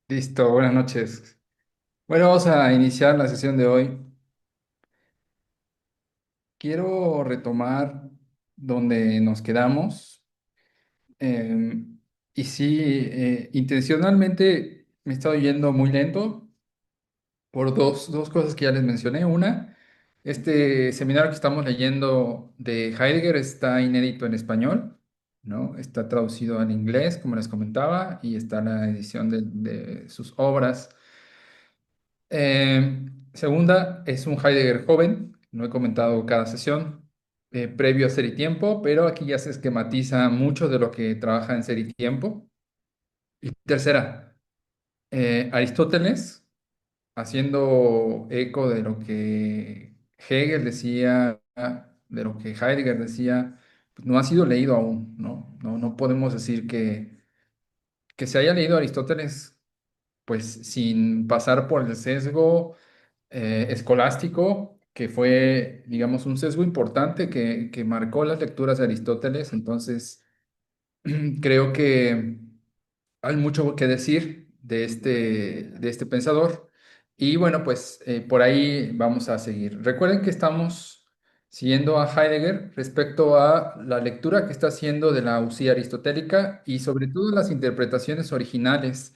Listo, buenas noches. Bueno, vamos a iniciar la sesión de hoy. Quiero retomar donde nos quedamos. Y sí, intencionalmente me he estado yendo muy lento por dos cosas que ya les mencioné. Una, este seminario que estamos leyendo de Heidegger está inédito en español, ¿no? Está traducido al inglés, como les comentaba, y está la edición de sus obras. Segunda, es un Heidegger joven, no he comentado cada sesión, previo a Ser y Tiempo, pero aquí ya se esquematiza mucho de lo que trabaja en Ser y Tiempo. Y tercera, Aristóteles, haciendo eco de lo que Hegel decía, de lo que Heidegger decía, pues no ha sido leído aún, ¿no? No podemos decir que se haya leído Aristóteles, pues sin pasar por el sesgo escolástico, que fue, digamos, un sesgo importante que marcó las lecturas de Aristóteles. Entonces, creo que hay mucho que decir de este pensador. Y bueno, pues por ahí vamos a seguir. Recuerden que estamos siguiendo a Heidegger respecto a la lectura que está haciendo de la Usía aristotélica y sobre todo las interpretaciones originales.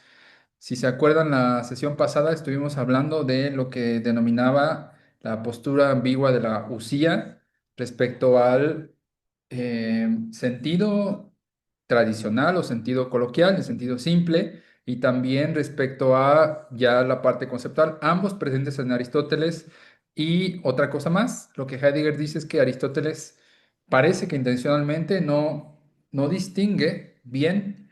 Si se acuerdan, la sesión pasada estuvimos hablando de lo que denominaba la postura ambigua de la usía respecto al sentido tradicional o sentido coloquial, el sentido simple, y también respecto a ya la parte conceptual, ambos presentes en Aristóteles. Y otra cosa más, lo que Heidegger dice es que Aristóteles parece que intencionalmente no distingue bien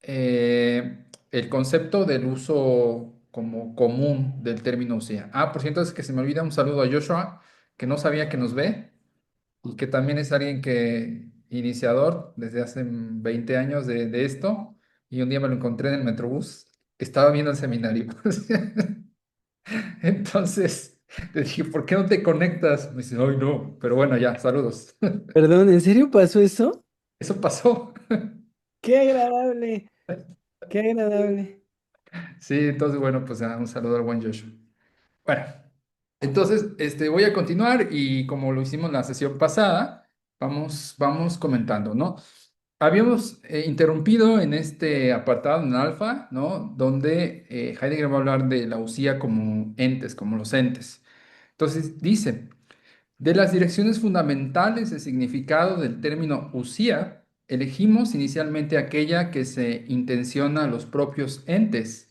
el concepto del uso como común del término usía. Por cierto, es que se me olvida un saludo a Joshua, que no sabía que nos ve y que también es alguien que iniciador desde hace 20 años de esto, y un día me lo encontré en el Metrobús, estaba viendo el seminario. Entonces le dije, ¿por qué no te conectas? Me dice, ay, no, pero bueno, ya, saludos. Perdón, ¿en serio pasó eso? Eso pasó. ¡Qué agradable! ¡Qué agradable! Sí, entonces bueno, pues un saludo al buen Joshua. Bueno, entonces voy a continuar y como lo hicimos la sesión pasada, vamos comentando, ¿no? Habíamos interrumpido en este apartado en alfa, ¿no? Donde Heidegger va a hablar de la usía como entes, como los entes. Entonces dice, de las direcciones fundamentales de significado del término usía, elegimos inicialmente aquella que se intenciona a los propios entes.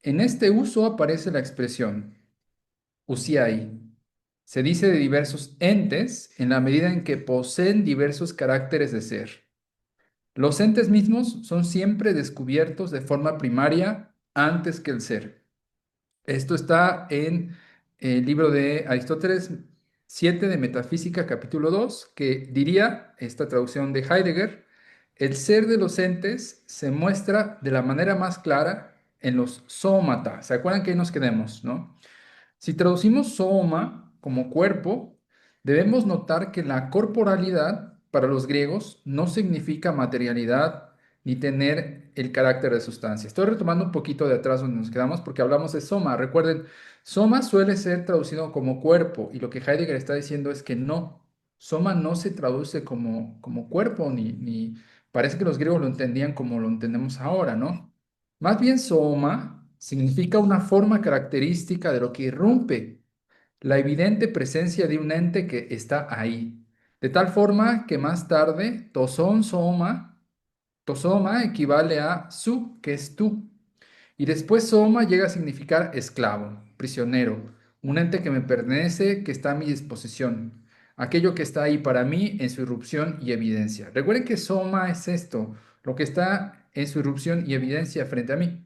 En este uso aparece la expresión usiai. Se dice de diversos entes en la medida en que poseen diversos caracteres de ser. Los entes mismos son siempre descubiertos de forma primaria antes que el ser. Esto está en el libro de Aristóteles 7 de Metafísica, capítulo 2, que diría, esta traducción de Heidegger, el ser de los entes se muestra de la manera más clara en los sómata. ¿Se acuerdan que ahí nos quedemos, no? Si traducimos soma como cuerpo, debemos notar que la corporalidad para los griegos no significa materialidad ni tener el carácter de sustancia. Estoy retomando un poquito de atrás donde nos quedamos porque hablamos de soma. Recuerden, soma suele ser traducido como cuerpo y lo que Heidegger está diciendo es que no. Soma no se traduce como cuerpo ni parece que los griegos lo entendían como lo entendemos ahora, ¿no? Más bien, soma significa una forma característica de lo que irrumpe, la evidente presencia de un ente que está ahí. De tal forma que más tarde, tosoma equivale a su, que es tú. Y después soma llega a significar esclavo, prisionero, un ente que me pertenece, que está a mi disposición, aquello que está ahí para mí en su irrupción y evidencia. Recuerden que soma es esto, lo que está en su irrupción y evidencia frente a mí.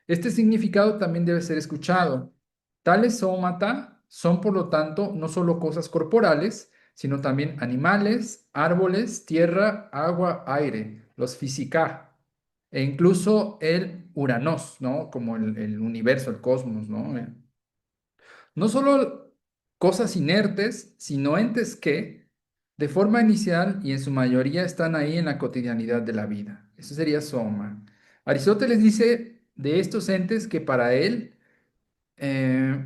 Este significado también debe ser escuchado. Tales zoomata son, por lo tanto, no solo cosas corporales, sino también animales, árboles, tierra, agua, aire, los física, e incluso el Uranos, ¿no? Como el universo, el cosmos, ¿no? No solo cosas inertes, sino entes que, de forma inicial y en su mayoría, están ahí en la cotidianidad de la vida. Eso sería soma. Aristóteles dice de estos entes que para él eh,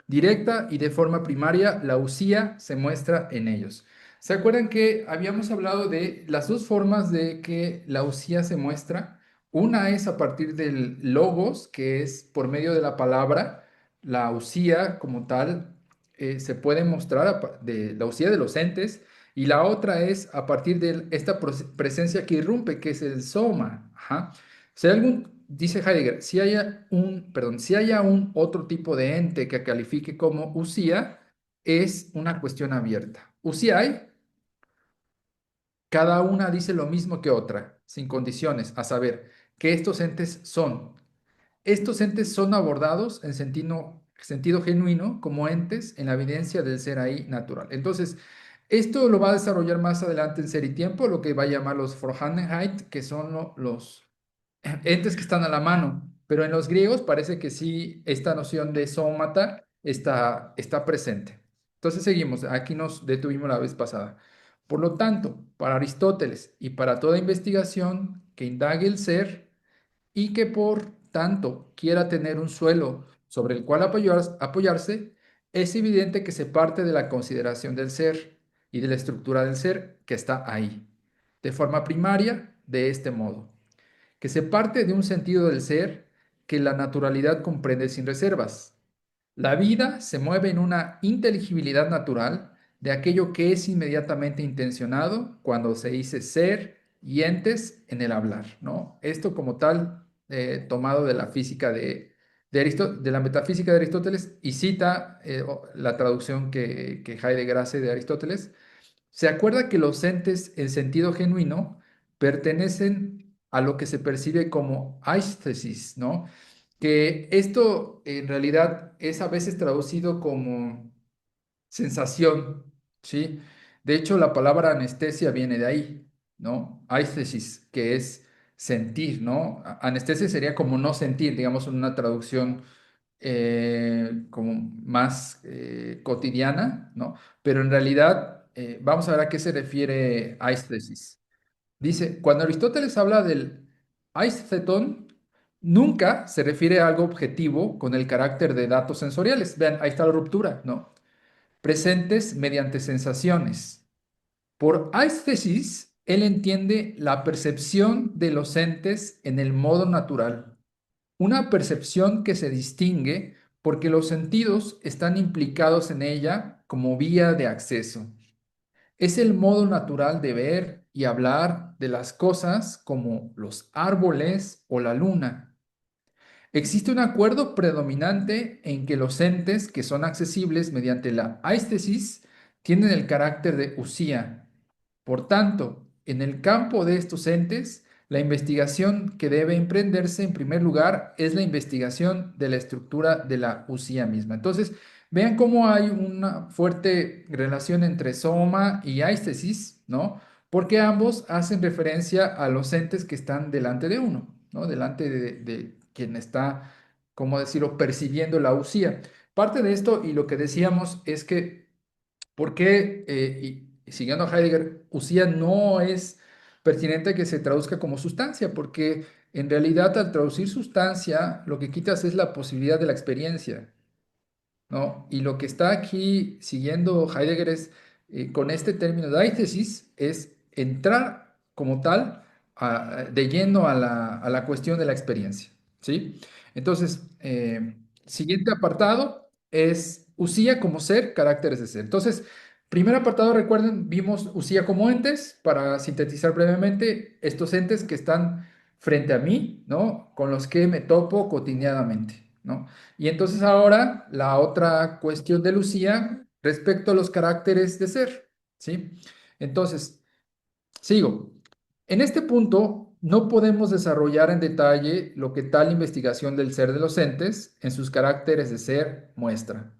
directa y de forma primaria, la usía se muestra en ellos. ¿Se acuerdan que habíamos hablado de las dos formas de que la usía se muestra? Una es a partir del logos, que es por medio de la palabra, la usía como tal se puede mostrar de la usía de los entes, y la otra es a partir de esta presencia que irrumpe, que es el soma. Ajá. Si hay algún, dice Heidegger, si haya un otro tipo de ente que califique como usía, es una cuestión abierta. Usía hay, cada una dice lo mismo que otra, sin condiciones, a saber, que estos entes son. Estos entes son abordados en sentido genuino como entes en la evidencia del ser ahí natural. Entonces, esto lo va a desarrollar más adelante en Ser y Tiempo, lo que va a llamar los Vorhandenheit, que son los entes que están a la mano, pero en los griegos parece que sí, esta noción de sómata está presente. Entonces seguimos, aquí nos detuvimos la vez pasada. Por lo tanto, para Aristóteles y para toda investigación que indague el ser y que por tanto quiera tener un suelo sobre el cual apoyarse, es evidente que se parte de la consideración del ser y de la estructura del ser que está ahí, de forma primaria, de este modo que se parte de un sentido del ser que la naturalidad comprende sin reservas. La vida se mueve en una inteligibilidad natural de aquello que es inmediatamente intencionado cuando se dice ser y entes en el hablar, ¿no? Esto como tal, tomado de la física de la metafísica de Aristóteles y cita la traducción que Heidegger hace de Aristóteles. Se acuerda que los entes en sentido genuino pertenecen a lo que se percibe como aesthesis, ¿no? Que esto en realidad es a veces traducido como sensación, ¿sí? De hecho, la palabra anestesia viene de ahí, ¿no? Aesthesis, que es sentir, ¿no? Anestesia sería como no sentir, digamos, en una traducción como más cotidiana, ¿no? Pero en realidad, vamos a ver a qué se refiere aesthesis. Dice, cuando Aristóteles habla del aistheton, nunca se refiere a algo objetivo con el carácter de datos sensoriales. Vean, ahí está la ruptura, ¿no? Presentes mediante sensaciones. Por aesthesis, él entiende la percepción de los entes en el modo natural, una percepción que se distingue porque los sentidos están implicados en ella como vía de acceso. Es el modo natural de ver y hablar de las cosas como los árboles o la luna. Existe un acuerdo predominante en que los entes que son accesibles mediante la aesthesis tienen el carácter de usía. Por tanto, en el campo de estos entes, la investigación que debe emprenderse en primer lugar es la investigación de la estructura de la usía misma. Entonces, vean cómo hay una fuerte relación entre soma y aesthesis, ¿no? Porque ambos hacen referencia a los entes que están delante de uno, ¿no? Delante de quien está, como decirlo, percibiendo la usía. Parte de esto y lo que decíamos es que ¿por qué, y siguiendo a Heidegger, usía no es pertinente que se traduzca como sustancia? Porque en realidad al traducir sustancia, lo que quitas es la posibilidad de la experiencia, ¿no? Y lo que está aquí siguiendo Heidegger es, con este término de eisegesis, es entrar como tal de lleno a la cuestión de la experiencia, ¿sí? Entonces, siguiente apartado es usía como ser, caracteres de ser. Entonces, primer apartado, recuerden, vimos usía como entes, para sintetizar brevemente, estos entes que están frente a mí, ¿no? Con los que me topo cotidianamente, ¿no? Y entonces ahora la otra cuestión de Lucía respecto a los caracteres de ser, ¿sí? Entonces, sigo. En este punto, no podemos desarrollar en detalle lo que tal investigación del ser de los entes en sus caracteres de ser muestra.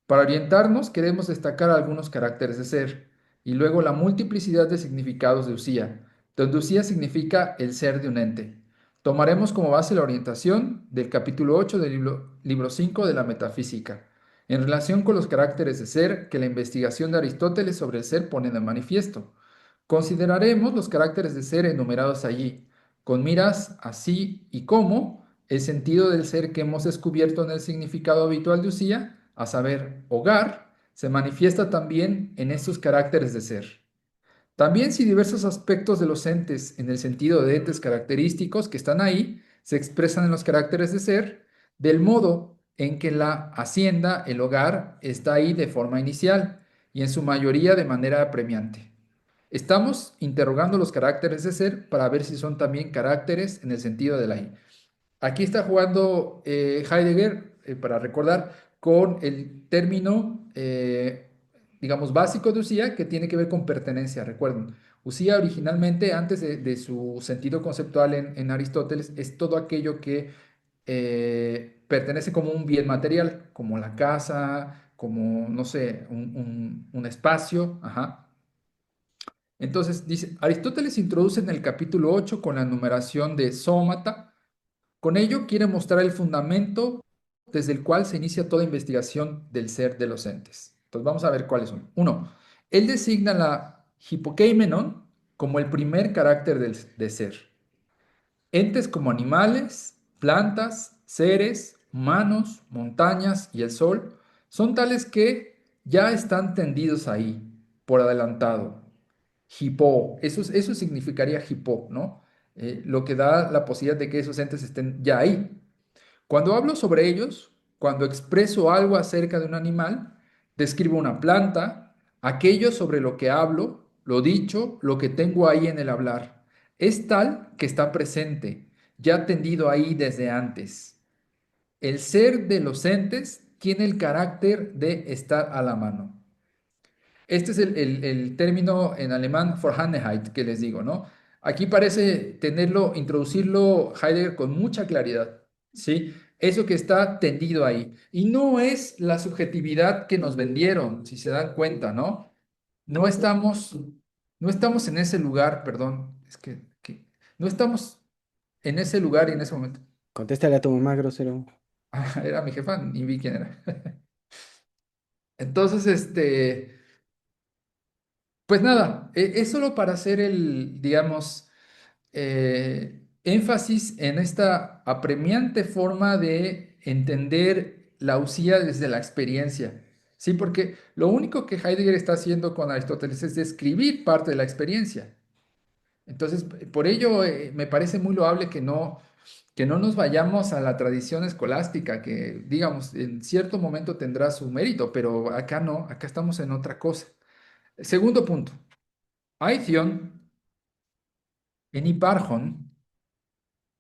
Para orientarnos, queremos destacar algunos caracteres de ser y luego la multiplicidad de significados de usía, donde usía significa el ser de un ente. Tomaremos como base la orientación del capítulo 8 del libro 5 de la Metafísica, en relación con los caracteres de ser que la investigación de Aristóteles sobre el ser pone de manifiesto. Consideraremos los caracteres de ser enumerados allí, con miras así y cómo el sentido del ser que hemos descubierto en el significado habitual de Usía, a saber, hogar, se manifiesta también en estos caracteres de ser. También si diversos aspectos de los entes, en el sentido de entes característicos que están ahí, se expresan en los caracteres de ser, del modo en que la hacienda, el hogar, está ahí de forma inicial y en su mayoría de manera apremiante. Estamos interrogando los caracteres de ser para ver si son también caracteres en el sentido de la I. Aquí está jugando Heidegger, para recordar, con el término, digamos, básico de usía que tiene que ver con pertenencia. Recuerden, usía originalmente, antes de su sentido conceptual en Aristóteles, es todo aquello que pertenece como un bien material, como la casa, como, no sé, un espacio. Ajá. Entonces, dice, Aristóteles introduce en el capítulo 8 con la numeración de sómata. Con ello quiere mostrar el fundamento desde el cual se inicia toda investigación del ser de los entes. Entonces vamos a ver cuáles son. Uno, él designa la hipokeimenon como el primer carácter de ser. Entes como animales, plantas, seres, humanos, montañas y el sol son tales que ya están tendidos ahí, por adelantado. Hipo, eso significaría hipo, ¿no? Lo que da la posibilidad de que esos entes estén ya ahí. Cuando hablo sobre ellos, cuando expreso algo acerca de un animal, describo una planta, aquello sobre lo que hablo, lo dicho, lo que tengo ahí en el hablar. Es tal que está presente, ya tendido ahí desde antes. El ser de los entes tiene el carácter de estar a la mano. Este es el término en alemán Vorhandenheit que les digo, ¿no? Aquí parece tenerlo, introducirlo Heidegger con mucha claridad, ¿sí? Eso que está tendido ahí. Y no es la subjetividad que nos vendieron, si se dan cuenta, ¿no? No estamos, no estamos en ese lugar, perdón, es no estamos en ese lugar y en ese momento. Contéstale a tu mamá, grosero. Ah, era mi jefa, ni vi quién era. Entonces, pues nada, es solo para hacer el, digamos, énfasis en esta apremiante forma de entender la usía desde la experiencia. Sí, porque lo único que Heidegger está haciendo con Aristóteles es describir parte de la experiencia. Entonces, por ello, me parece muy loable que no nos vayamos a la tradición escolástica, que, digamos, en cierto momento tendrá su mérito, pero acá no, acá estamos en otra cosa. Segundo punto. Aithion, en Iparjon,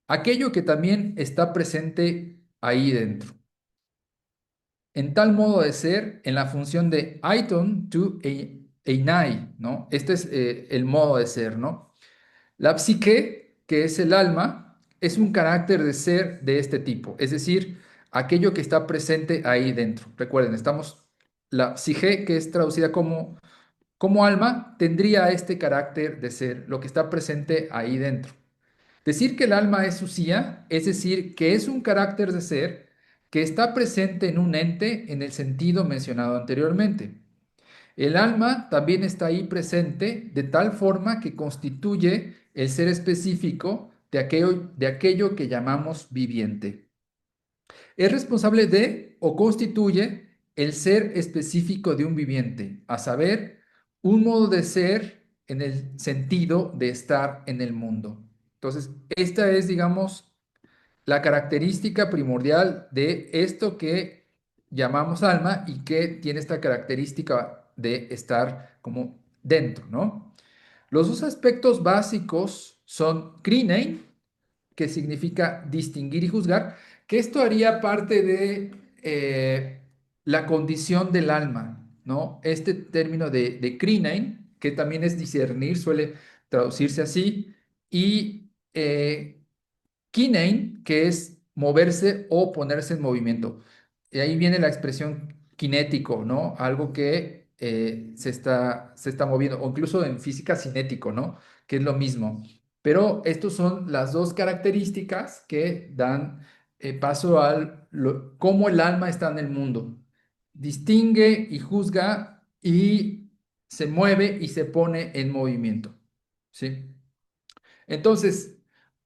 aquello que también está presente ahí dentro, en tal modo de ser, en la función de Aiton to Einai, ¿no? Este es el modo de ser, ¿no? La psique, que es el alma, es un carácter de ser de este tipo, es decir, aquello que está presente ahí dentro. Recuerden, la psique, que es traducida como alma, tendría este carácter de ser, lo que está presente ahí dentro. Decir que el alma es usía, es decir, que es un carácter de ser que está presente en un ente en el sentido mencionado anteriormente. El alma también está ahí presente de tal forma que constituye el ser específico de aquello que llamamos viviente. Es responsable de o constituye el ser específico de un viviente, a saber, un modo de ser en el sentido de estar en el mundo. Entonces, esta es, digamos, la característica primordial de esto que llamamos alma y que tiene esta característica de estar como dentro, ¿no? Los dos aspectos básicos son krinein, que significa distinguir y juzgar, que esto haría parte de la condición del alma, ¿no? Este término de krinein, que también es discernir, suele traducirse así, y kinein, que es moverse o ponerse en movimiento. Y ahí viene la expresión kinético, ¿no? Algo que se está moviendo, o incluso en física cinético, ¿no? Que es lo mismo. Pero estas son las dos características que dan paso a cómo el alma está en el mundo. Distingue y juzga y se mueve y se pone en movimiento, ¿sí? Entonces,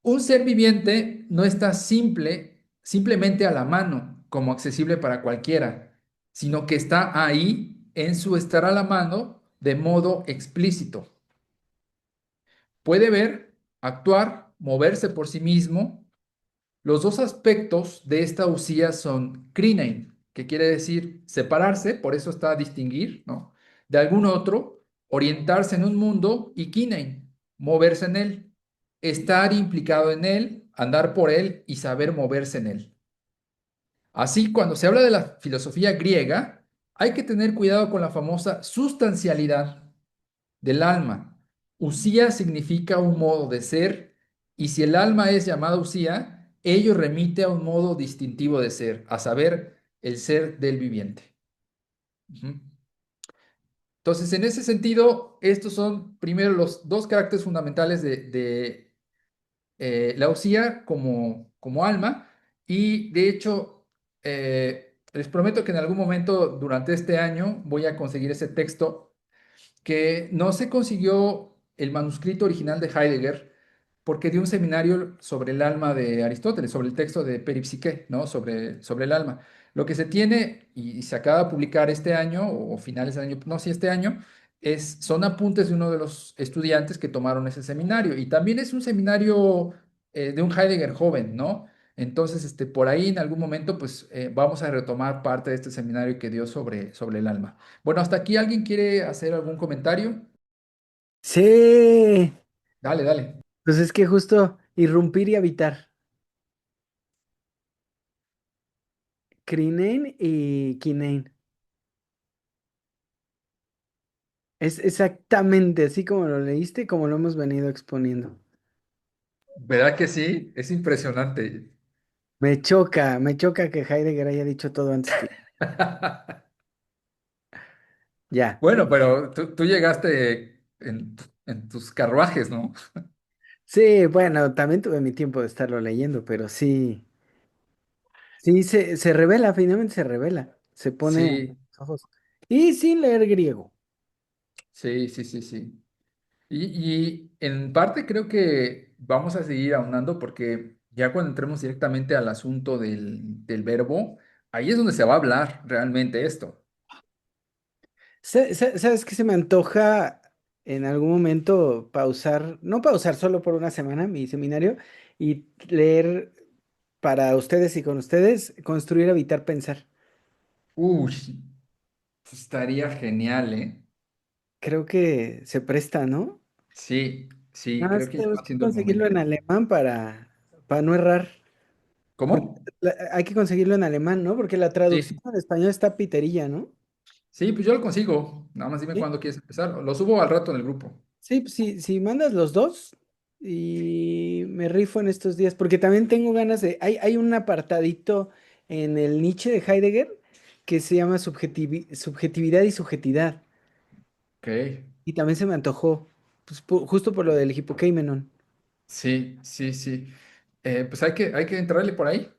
un ser viviente no está simple simplemente a la mano, como accesible para cualquiera, sino que está ahí en su estar a la mano de modo explícito. Puede ver, actuar, moverse por sí mismo. Los dos aspectos de esta usía son crinain, que quiere decir separarse, por eso está a distinguir, ¿no? De algún otro, orientarse en un mundo, y kinain, moverse en él, estar implicado en él, andar por él y saber moverse en él. Así, cuando se habla de la filosofía griega, hay que tener cuidado con la famosa sustancialidad del alma. Usía significa un modo de ser, y si el alma es llamada usía, ello remite a un modo distintivo de ser, a saber, el ser del viviente. Ujú. Entonces, en ese sentido, estos son primero los dos caracteres fundamentales de la usía como alma, y de hecho, les prometo que en algún momento durante este año voy a conseguir ese texto que no se consiguió el manuscrito original de Heidegger porque dio un seminario sobre el alma de Aristóteles, sobre el texto de Peripsique, ¿no? Sobre el alma. Lo que se tiene y se acaba de publicar este año o finales del año, no, sí, este año, son apuntes de uno de los estudiantes que tomaron ese seminario. Y también es un seminario de un Heidegger joven, ¿no? Entonces, por ahí en algún momento, pues vamos a retomar parte de este seminario que dio sobre el alma. Bueno, hasta aquí alguien quiere hacer algún comentario. Sí, Dale, dale. pues es que justo irrumpir y habitar. Crinain y Kinain. Es exactamente así como lo leíste, como lo hemos venido exponiendo. ¿Verdad que sí? Es impresionante. Me choca que Heidegger haya dicho todo antes que ya. Bueno, pero tú llegaste en tus carruajes, ¿no? Sí, bueno, también tuve mi tiempo de estarlo leyendo, pero sí, sí, se revela, finalmente se revela, se pone a Sí, los ojos. Y sin leer griego. sí, sí, sí, sí. Y en parte creo que vamos a seguir ahondando porque ya cuando entremos directamente al asunto del verbo, ahí es donde se va a hablar realmente esto. ¿Sabes qué se me antoja en algún momento pausar, no pausar solo por una semana mi seminario y leer para ustedes y con ustedes, construir, habitar, pensar? Uy, estaría genial, ¿eh? Creo que se presta, ¿no? Sí, sí, Nada creo más que ya tenemos va que siendo el conseguirlo momento. en alemán para no errar. Porque ¿Cómo? hay que conseguirlo en alemán, ¿no? Porque la traducción Sí, al español está piterilla, ¿no? sí, pues yo lo consigo. Nada más dime Sí, cuándo quieres empezar. Lo subo al rato en el grupo. sí, pues si mandas los dos y me rifo en estos días, porque también tengo ganas de, hay un apartadito en el Nietzsche de Heidegger que se llama subjetividad y subjetidad, Ok. y también se me antojó, pues justo por lo del Hippocamenon. Sí, sí, sí. Pues hay que entrarle por ahí.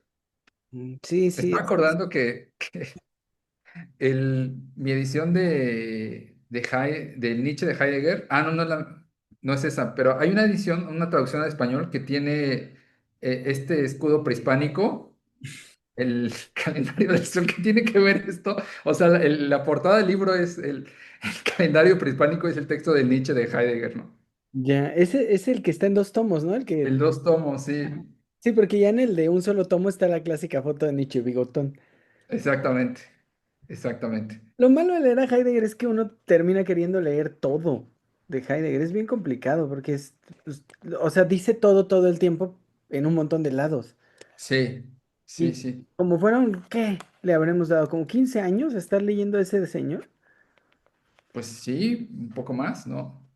Sí, Me sí, estaba acordando que mi edición del Nietzsche de Heidegger, no, no es esa, pero hay una edición, una traducción al español que tiene este escudo prehispánico, el calendario del sol, que tiene que ver esto. O sea, la portada del libro es el calendario prehispánico, es el texto del Nietzsche de Heidegger, ¿no? ya, ese es el que está en dos tomos, ¿no? El El que, dos tomos, ajá. sí, Sí, porque ya en el de un solo tomo está la clásica foto de Nietzsche, bigotón. exactamente, exactamente. Lo malo de leer a Heidegger es que uno termina queriendo leer todo de Heidegger. Es bien complicado porque es, pues, o sea, dice todo el tiempo en un montón de lados. Sí, sí, Y sí. como fueron, ¿qué? Le habremos dado como 15 años a estar leyendo ese de señor. Pues sí, un poco más, ¿no?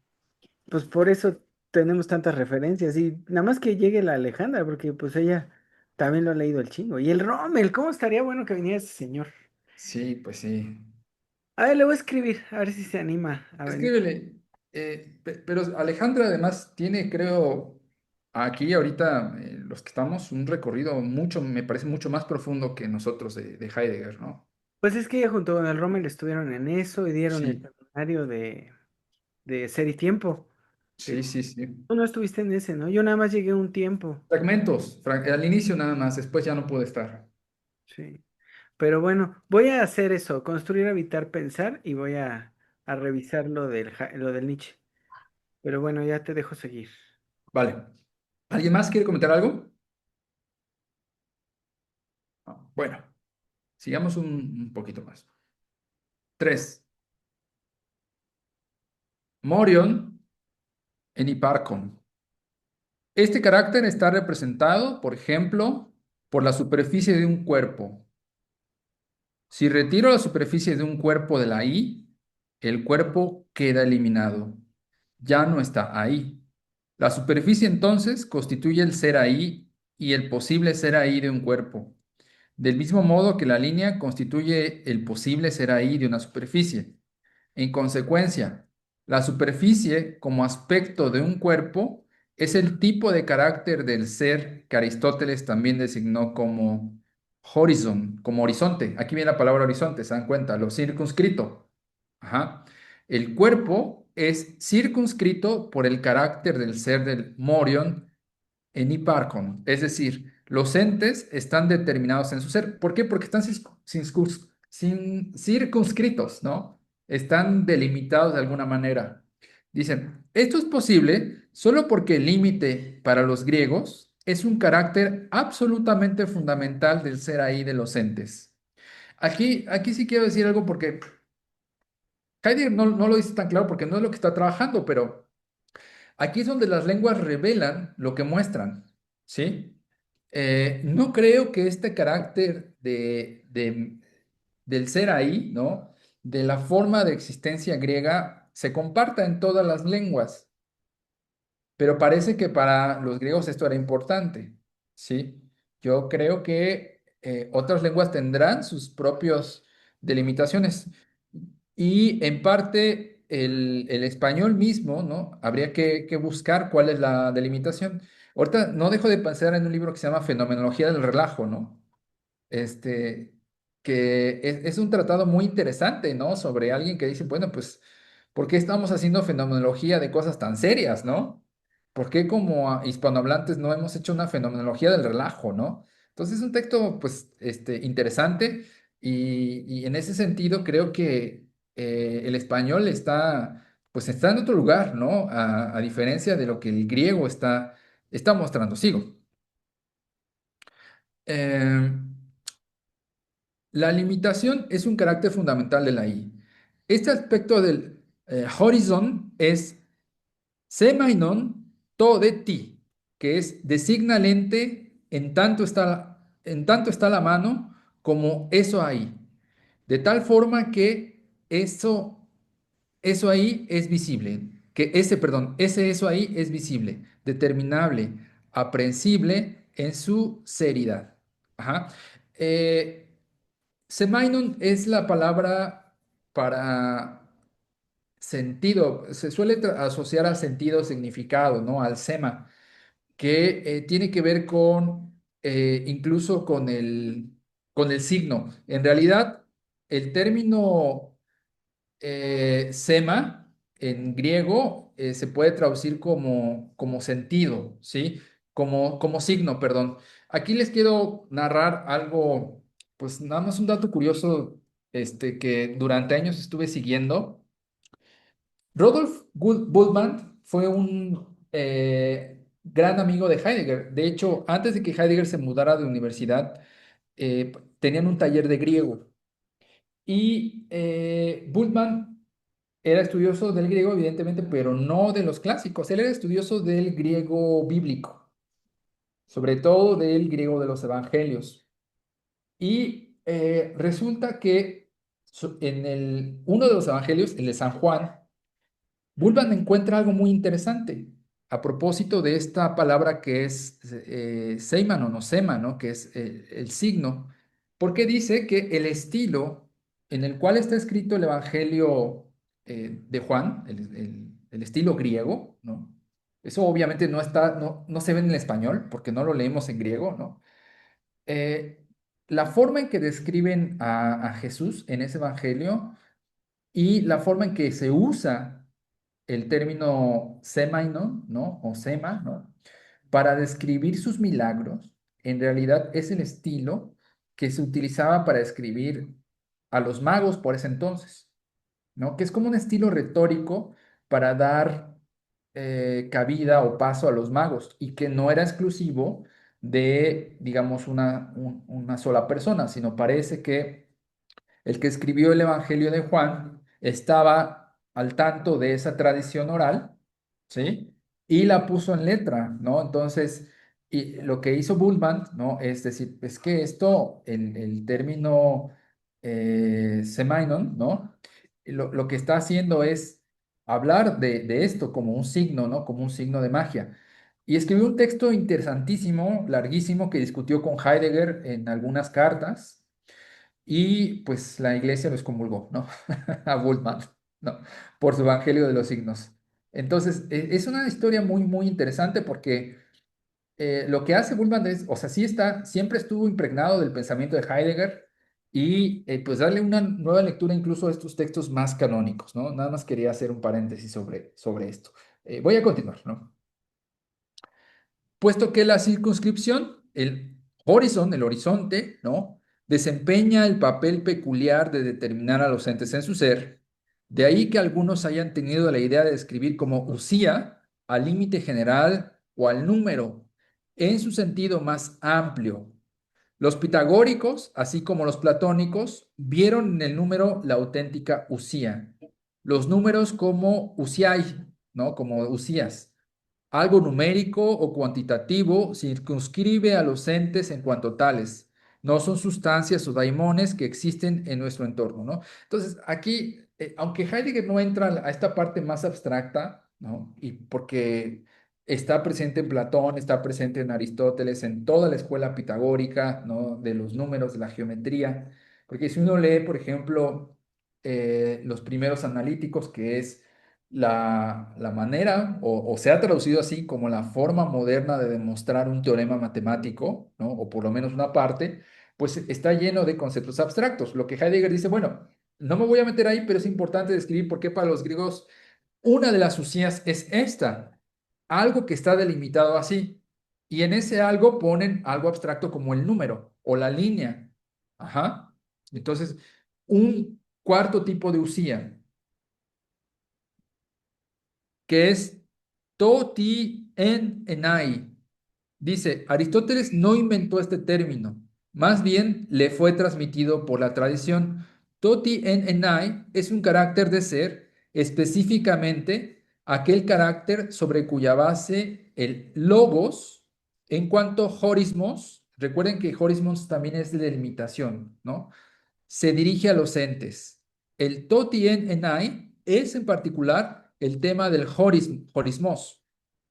Pues por eso tenemos tantas referencias. Y nada más que llegue la Alejandra, porque pues ella también lo ha leído el chingo. Y el Rommel, ¿cómo estaría bueno que viniera ese señor? Sí, pues sí. A ver, le voy a escribir, a ver si se anima a venir. Escríbele. Pero Alejandra además tiene, creo, aquí ahorita los que estamos, un recorrido mucho, me parece mucho más profundo que nosotros de Heidegger, ¿no? Pues es que ella junto con el Rommel estuvieron en eso y dieron el Sí, seminario de Ser y Tiempo. Sí, sí, sí. Tú no estuviste en ese, ¿no? Yo nada más llegué un tiempo. Fragmentos, al inicio nada más, después ya no pude estar. Sí. Pero bueno, voy a hacer eso, construir, habitar, pensar y voy a revisar lo del Nietzsche. Pero bueno, ya te dejo seguir. Vale. ¿Alguien más quiere comentar algo? No. Bueno, sigamos un poquito más. Tres. Morion en Hipparcon. Este carácter está representado, por ejemplo, por la superficie de un cuerpo. Si retiro la superficie de un cuerpo de la I, el cuerpo queda eliminado. Ya no está ahí. La superficie entonces constituye el ser ahí y el posible ser ahí de un cuerpo. Del mismo modo que la línea constituye el posible ser ahí de una superficie. En consecuencia, la superficie como aspecto de un cuerpo es el tipo de carácter del ser que Aristóteles también designó como horizon, como horizonte. Aquí viene la palabra horizonte, ¿se dan cuenta? Lo circunscrito. Ajá. El cuerpo es circunscrito por el carácter del ser del morion en Hipparcon. Es decir, los entes están determinados en su ser. ¿Por qué? Porque están circunscritos, ¿no? Están delimitados de alguna manera. Dicen, esto es posible solo porque el límite para los griegos es un carácter absolutamente fundamental del ser ahí de los entes. Aquí sí quiero decir algo porque Heidegger no lo dice tan claro porque no es lo que está trabajando, pero aquí es donde las lenguas revelan lo que muestran, ¿sí? No creo que este carácter del ser ahí, ¿no? De la forma de existencia griega se comparta en todas las lenguas, pero parece que para los griegos esto era importante, ¿sí? Yo creo que otras lenguas tendrán sus propias delimitaciones y en parte el español mismo, ¿no? Habría que buscar cuál es la delimitación. Ahorita no dejo de pensar en un libro que se llama Fenomenología del Relajo, ¿no? este, que es un tratado muy interesante, ¿no? Sobre alguien que dice, bueno, pues, ¿por qué estamos haciendo fenomenología de cosas tan serias, ¿no? ¿Por qué como hispanohablantes no hemos hecho una fenomenología del relajo, ¿no? Entonces es un texto, pues, interesante y en ese sentido creo que el español está, pues, está en otro lugar, ¿no? A diferencia de lo que el griego está mostrando. Sigo. Em, La limitación es un carácter fundamental de la I. Este aspecto del horizon es semainon to de ti, que es designa el ente en tanto está la mano como eso ahí, de tal forma que eso ahí es visible, que ese eso ahí es visible, determinable, aprehensible en su seriedad. Ajá. Eh, Semainon es la palabra para sentido, se suele asociar al sentido, significado, ¿no? Al sema, que tiene que ver con, incluso con el signo. En realidad, el término sema en griego se puede traducir como sentido, ¿sí? Como signo, perdón. Aquí les quiero narrar algo, pues nada más un dato curioso, que durante años estuve siguiendo. Bultmann fue un gran amigo de Heidegger. De hecho, antes de que Heidegger se mudara de universidad, tenían un taller de griego. Y Bultmann era estudioso del griego, evidentemente, pero no de los clásicos. Él era estudioso del griego bíblico, sobre todo del griego de los evangelios. Y resulta que en uno de los evangelios, el de San Juan, Bultmann encuentra algo muy interesante a propósito de esta palabra que es seiman o no sema, ¿no? Que es el signo, porque dice que el estilo en el cual está escrito el Evangelio de Juan, el estilo griego, ¿no? Eso obviamente no se ve en el español porque no lo leemos en griego, ¿no? Eh, la forma en que describen a Jesús en ese Evangelio y la forma en que se usa el término semainon, ¿no? O sema, ¿no? Para describir sus milagros, en realidad es el estilo que se utilizaba para describir a los magos por ese entonces, ¿no? Que es como un estilo retórico para dar cabida o paso a los magos y que no era exclusivo de, digamos, una sola persona, sino parece que el que escribió el Evangelio de Juan estaba al tanto de esa tradición oral, ¿sí? Y la puso en letra, ¿no? Entonces, y lo que hizo Bullman, ¿no? Es decir, es que esto, el término semainon, ¿no? Lo que está haciendo es hablar de esto como un signo, ¿no? Como un signo de magia. Y escribió un texto interesantísimo, larguísimo, que discutió con Heidegger en algunas cartas, y pues la iglesia lo excomulgó, ¿no? A Bultmann, ¿no? Por su Evangelio de los Signos. Entonces, es una historia muy, muy interesante porque lo que hace Bultmann es, o sea, sí está, siempre estuvo impregnado del pensamiento de Heidegger y pues darle una nueva lectura incluso a estos textos más canónicos, ¿no? Nada más quería hacer un paréntesis sobre esto. Voy a continuar, ¿no? Puesto que la circunscripción, el horizon, el horizonte, ¿no? Desempeña el papel peculiar de determinar a los entes en su ser, de ahí que algunos hayan tenido la idea de describir como usía al límite general o al número, en su sentido más amplio. Los pitagóricos, así como los platónicos, vieron en el número la auténtica usía. Los números como usiai, ¿no? Como usías. Algo numérico o cuantitativo circunscribe a los entes en cuanto tales. No son sustancias o daimones que existen en nuestro entorno, ¿no? Entonces, aquí, aunque Heidegger no entra a esta parte más abstracta, ¿no? Y porque está presente en Platón, está presente en Aristóteles, en toda la escuela pitagórica, ¿no? De los números, de la geometría. Porque si uno lee, por ejemplo, los primeros analíticos, que es la manera, o se ha traducido así como la forma moderna de demostrar un teorema matemático, ¿no? O por lo menos una parte, pues está lleno de conceptos abstractos. Lo que Heidegger dice, bueno, no me voy a meter ahí, pero es importante describir por qué para los griegos una de las usías es esta, algo que está delimitado así. Y en ese algo ponen algo abstracto como el número o la línea. Ajá. Entonces, un cuarto tipo de usía, que es toti en enai. Dice, Aristóteles no inventó este término, más bien le fue transmitido por la tradición. Toti en enai es un carácter de ser, específicamente aquel carácter sobre cuya base el logos, en cuanto horismos, recuerden que horismos también es de delimitación, ¿no? Se dirige a los entes. El toti en enai es en particular el tema del horismos.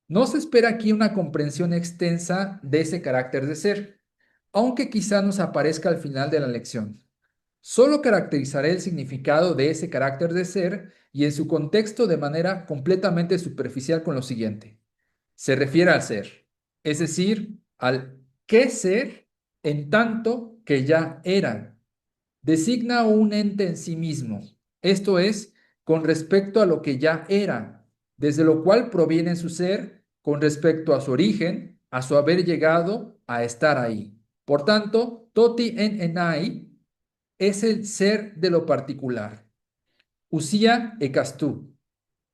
No se espera aquí una comprensión extensa de ese carácter de ser, aunque quizá nos aparezca al final de la lección. Solo caracterizaré el significado de ese carácter de ser y en su contexto de manera completamente superficial con lo siguiente. Se refiere al ser, es decir, al qué ser en tanto que ya era. Designa un ente en sí mismo, esto es, con respecto a lo que ya era, desde lo cual proviene su ser, con respecto a su origen, a su haber llegado a estar ahí. Por tanto, toti en enai es el ser de lo particular. Usía ekastú,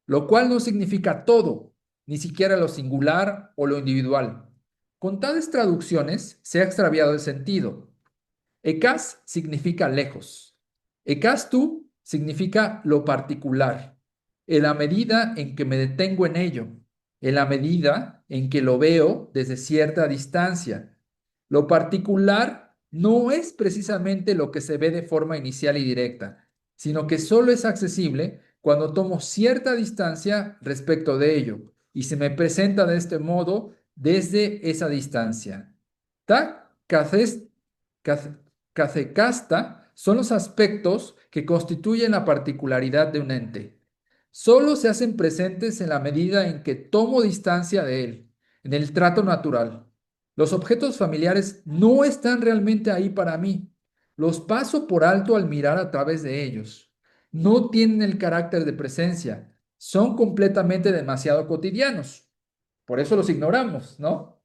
lo cual no significa todo, ni siquiera lo singular o lo individual. Con tales traducciones se ha extraviado el sentido. Ekas significa lejos. Ekastu significa lo particular, en la medida en que me detengo en ello, en la medida en que lo veo desde cierta distancia. Lo particular no es precisamente lo que se ve de forma inicial y directa, sino que solo es accesible cuando tomo cierta distancia respecto de ello y se me presenta de este modo desde esa distancia. Ta Cacecasta son los aspectos que constituyen la particularidad de un ente. Solo se hacen presentes en la medida en que tomo distancia de él, en el trato natural. Los objetos familiares no están realmente ahí para mí. Los paso por alto al mirar a través de ellos. No tienen el carácter de presencia. son completamente demasiado cotidianos. Por eso los ignoramos, ¿no?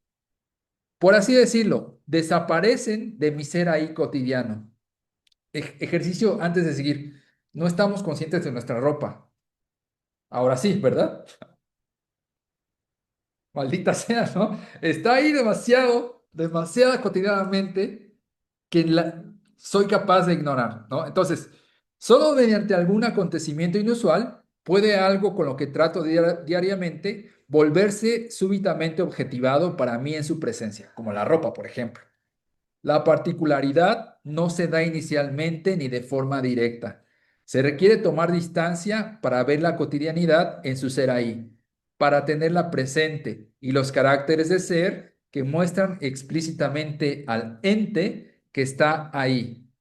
Por así decirlo, desaparecen de mi ser ahí cotidiano. Ejercicio antes de seguir. No estamos conscientes de nuestra ropa. Ahora sí, ¿verdad? Maldita sea, ¿no? Está ahí demasiado, demasiado cotidianamente que soy capaz de ignorar, ¿no? Entonces, solo mediante algún acontecimiento inusual puede algo con lo que trato diariamente volverse súbitamente objetivado para mí en su presencia, como la ropa, por ejemplo. La particularidad no se da inicialmente ni de forma directa. Se requiere tomar distancia para ver la cotidianidad en su ser ahí, para tenerla presente y los caracteres de ser que muestran explícitamente al ente que está ahí,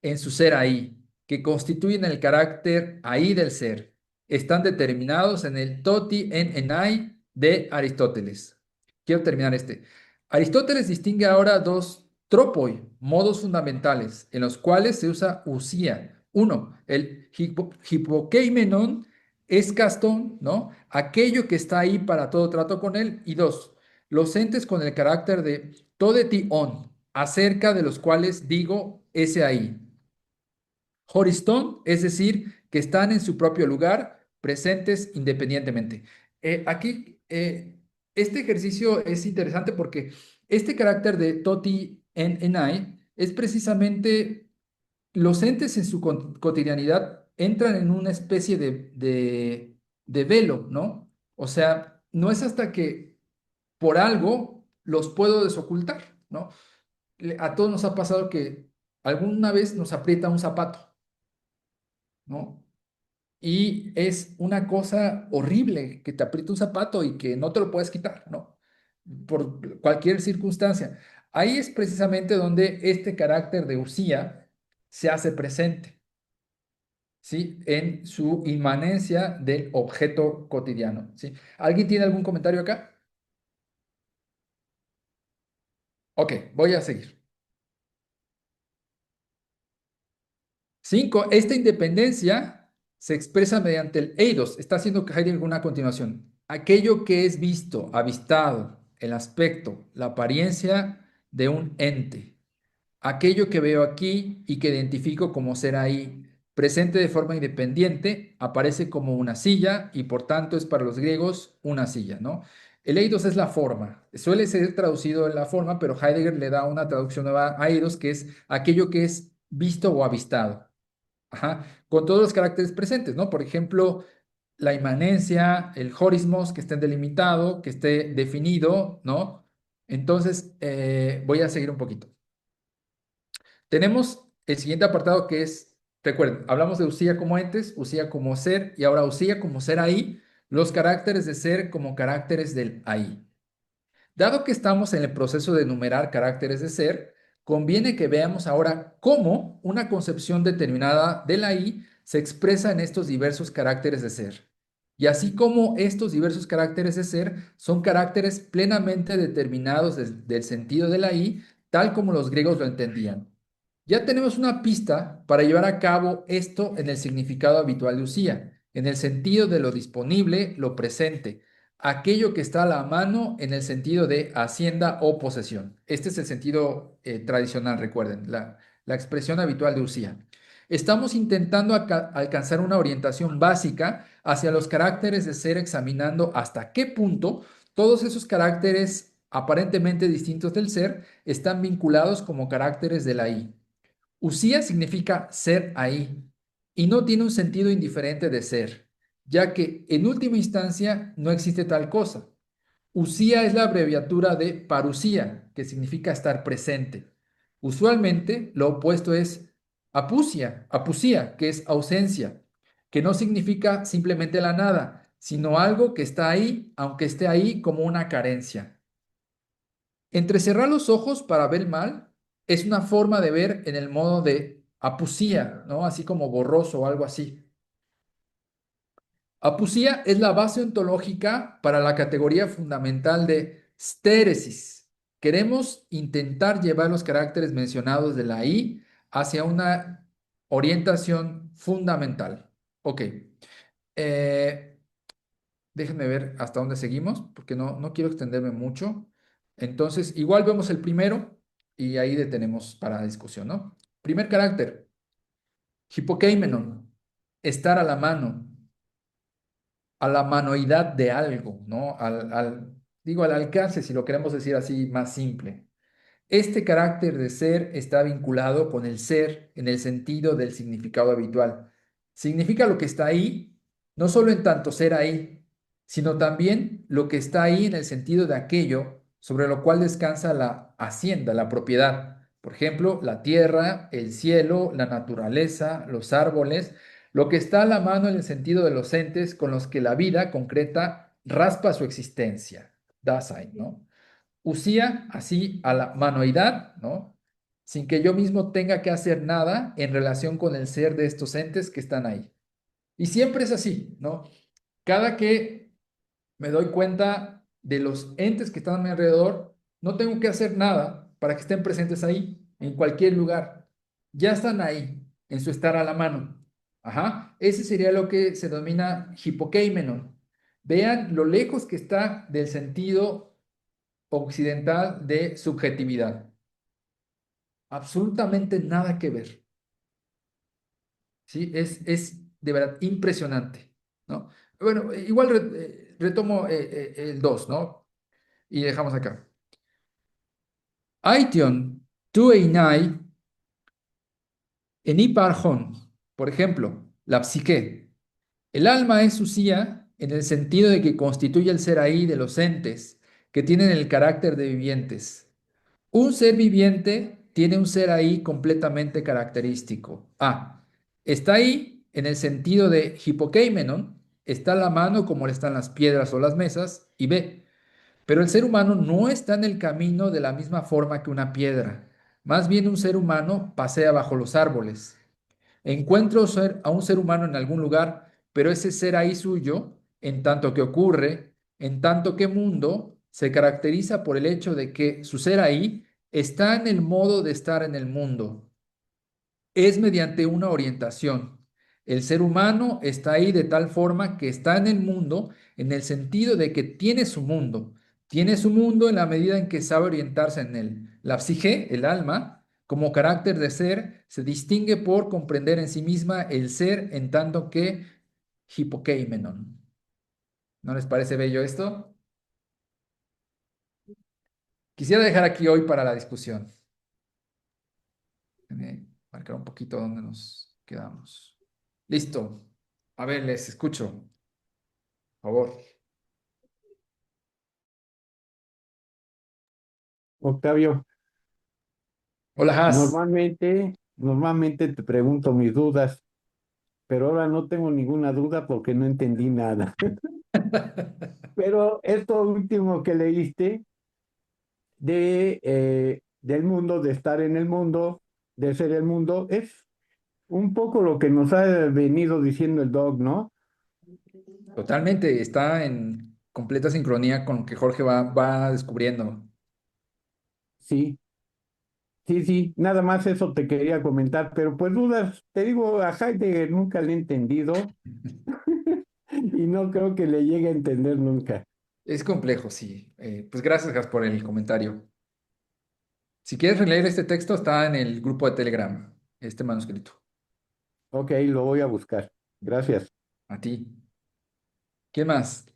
en su ser ahí, que constituyen el carácter ahí del ser. Están determinados en el toti en enai de Aristóteles. Quiero terminar este. Aristóteles distingue ahora dos tropoi, modos fundamentales, en los cuales se usa usía. Uno, el hipokeimenon es castón, ¿no? Aquello que está ahí para todo trato con él. Y dos, los entes con el carácter de todeti on, acerca de los cuales digo ese ahí. Horistón, es decir, que están en su propio lugar, presentes independientemente. Este ejercicio es interesante porque este carácter de Toti en Enai es precisamente los entes en su cotidianidad entran en una especie de velo, ¿no? O sea, no es hasta que por algo los puedo desocultar, ¿no? A todos nos ha pasado que alguna vez nos aprieta un zapato, ¿no? Y es una cosa horrible que te apriete un zapato y que no te lo puedes quitar, ¿no? Por cualquier circunstancia. Ahí es precisamente donde este carácter de usía se hace presente, ¿sí? En su inmanencia del objeto cotidiano, ¿sí? ¿Alguien tiene algún comentario acá? Ok, voy a seguir. Cinco, esta independencia se expresa mediante el eidos. Está haciendo Heidegger una continuación. Aquello que es visto, avistado, el aspecto, la apariencia de un ente. Aquello que veo aquí y que identifico como ser ahí, presente de forma independiente, aparece como una silla y por tanto es para los griegos una silla, ¿no? El eidos es la forma. Suele ser traducido en la forma, pero Heidegger le da una traducción nueva a eidos, que es aquello que es visto o avistado. Ajá, con todos los caracteres presentes, ¿no? Por ejemplo, la inmanencia, el horismos, que esté delimitado, que esté definido, ¿no? Entonces, voy a seguir un poquito. Tenemos el siguiente apartado que es, recuerden, hablamos de usía como entes, usía como ser y ahora usía como ser ahí, los caracteres de ser como caracteres del ahí. Dado que estamos en el proceso de enumerar caracteres de ser, conviene que veamos ahora cómo una concepción determinada de la I se expresa en estos diversos caracteres de ser. Y así como estos diversos caracteres de ser son caracteres plenamente determinados del sentido de la I, tal como los griegos lo entendían. Ya tenemos una pista para llevar a cabo esto en el significado habitual de usía, en el sentido de lo disponible, lo presente, aquello que está a la mano en el sentido de hacienda o posesión. Este es el sentido tradicional, recuerden, la expresión habitual de usía. Estamos intentando alcanzar una orientación básica hacia los caracteres de ser, examinando hasta qué punto todos esos caracteres aparentemente distintos del ser están vinculados como caracteres de la I. Usía significa ser ahí y no tiene un sentido indiferente de ser, ya que en última instancia no existe tal cosa. Usía es la abreviatura de parusía, que significa estar presente. Usualmente lo opuesto es apusía, que es ausencia, que no significa simplemente la nada, sino algo que está ahí, aunque esté ahí como una carencia. Entrecerrar los ojos para ver mal es una forma de ver en el modo de apusía, ¿no? Así como borroso o algo así. Apusía es la base ontológica para la categoría fundamental de stéresis. Queremos intentar llevar los caracteres mencionados de la I hacia una orientación fundamental. Ok. Déjenme ver hasta dónde seguimos, porque no quiero extenderme mucho. Entonces, igual vemos el primero y ahí detenemos para la discusión, ¿no? Primer carácter, hipokeimenon, estar a la manoidad de algo, ¿no? Digo, al alcance, si lo queremos decir así más simple. Este carácter de ser está vinculado con el ser en el sentido del significado habitual. Significa lo que está ahí, no solo en tanto ser ahí, sino también lo que está ahí en el sentido de aquello sobre lo cual descansa la hacienda, la propiedad. Por ejemplo, la tierra, el cielo, la naturaleza, los árboles, lo que está a la mano en el sentido de los entes con los que la vida concreta raspa su existencia. Dasein, ¿no? Usía así a la manoidad, ¿no? Sin que yo mismo tenga que hacer nada en relación con el ser de estos entes que están ahí. Y siempre es así, ¿no? Cada que me doy cuenta de los entes que están a mi alrededor, no tengo que hacer nada para que estén presentes ahí, en cualquier lugar. Ya están ahí, en su estar a la mano. Ajá, ese sería lo que se denomina hipokeimenon. Vean lo lejos que está del sentido occidental de subjetividad. Absolutamente nada que ver. ¿Sí? Es de verdad impresionante, ¿no? Bueno, igual retomo el 2, ¿no? Y dejamos acá. Aition, tu einai, eniparjon. Por ejemplo, la psique. El alma es usía en el sentido de que constituye el ser ahí de los entes que tienen el carácter de vivientes. Un ser viviente tiene un ser ahí completamente característico. A. Está ahí en el sentido de hipokeimenon, está a la mano como le están las piedras o las mesas. Y B. Pero el ser humano no está en el camino de la misma forma que una piedra. Más bien un ser humano pasea bajo los árboles. Encuentro a un ser humano en algún lugar, pero ese ser ahí suyo, en tanto que ocurre, en tanto que mundo, se caracteriza por el hecho de que su ser ahí está en el modo de estar en el mundo. Es mediante una orientación. El ser humano está ahí de tal forma que está en el mundo en el sentido de que tiene su mundo. Tiene su mundo en la medida en que sabe orientarse en él. La psique, el alma, como carácter de ser, se distingue por comprender en sí misma el ser en tanto que hipokeimenon. ¿No les parece bello esto? Quisiera dejar aquí hoy para la discusión. Déjenme marcar un poquito dónde nos quedamos. Listo. A ver, les escucho, por favor. Octavio, Hola, Has. normalmente te pregunto mis dudas, pero ahora no tengo ninguna duda porque no entendí nada. Pero esto último que leíste del mundo, de estar en el mundo, de ser el mundo, es un poco lo que nos ha venido diciendo el Doc, ¿no? Totalmente, está en completa sincronía con lo que Jorge va descubriendo. Sí, sí, sí, nada más eso te quería comentar, pero pues dudas, te digo, a Heidegger nunca le he entendido y no creo que le llegue a entender nunca. Es complejo, sí. Pues gracias, Has, por el comentario. Si quieres releer este texto, está en el grupo de Telegram, este manuscrito. Ok, lo voy a buscar. Gracias. A ti. ¿Quién más?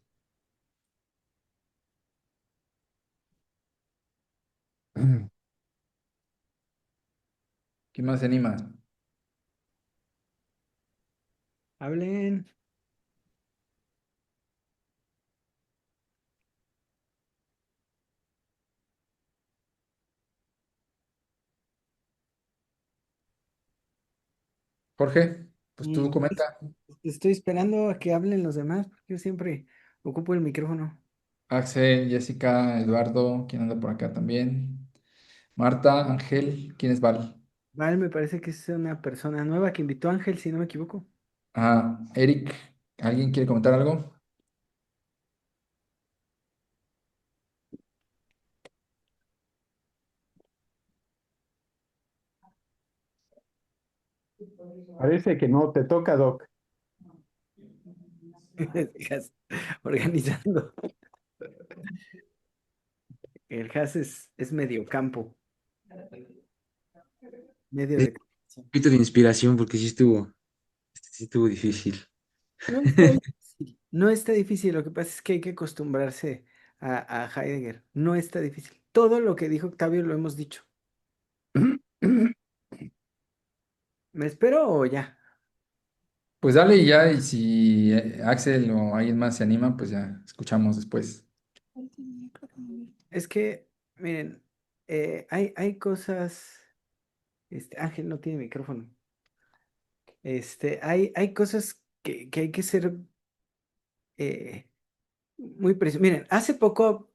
¿Quién más se anima? Hablen. Jorge, pues tú Pues, comenta. estoy esperando a que hablen los demás, porque yo siempre ocupo el micrófono. Axel, Jessica, Eduardo, ¿quién anda por acá también? Marta, Ángel, ¿quién es Val? Val, me parece que es una persona nueva que invitó a Ángel, si no me equivoco. Ah, Eric, ¿alguien quiere comentar algo? Parece que no te toca, Doc. Has organizando. El Has es medio campo, medio De de... un poquito de inspiración porque sí estuvo difícil. No está difícil. No está difícil. Lo que pasa es que hay que acostumbrarse a Heidegger. No está difícil. Todo lo que dijo Octavio lo hemos dicho. ¿Me espero o ya? Pues dale y ya, y si Axel o alguien más se anima, pues ya escuchamos después. Es que, miren, hay cosas. Ángel no tiene micrófono. Hay cosas que hay que ser eh, muy precisos. Miren, hace poco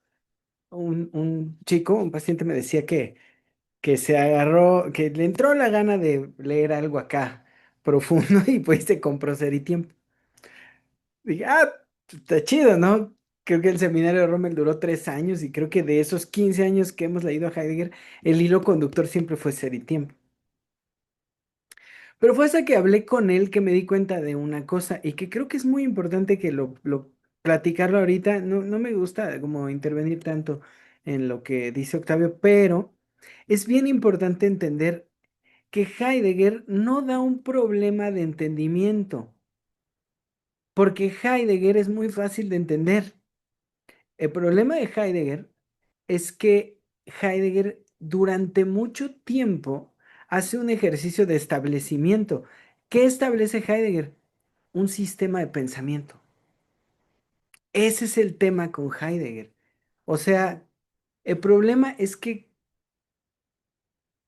un chico, un paciente me decía que se agarró, que le entró la gana de leer algo acá profundo y pues se compró Ser y Tiempo. Dije, está chido, ¿no? Creo que el seminario de Rommel duró 3 años y creo que de esos 15 años que hemos leído a Heidegger, el hilo conductor siempre fue Ser y Tiempo. Pero fue hasta que hablé con él que me di cuenta de una cosa y que creo que es muy importante que lo platicarlo ahorita. No, no me gusta como intervenir tanto en lo que dice Octavio, pero es bien importante entender que Heidegger no da un problema de entendimiento, porque Heidegger es muy fácil de entender. El problema de Heidegger es que Heidegger durante mucho tiempo hace un ejercicio de establecimiento. ¿Qué establece Heidegger? Un sistema de pensamiento. Ese es el tema con Heidegger. O sea, el problema es que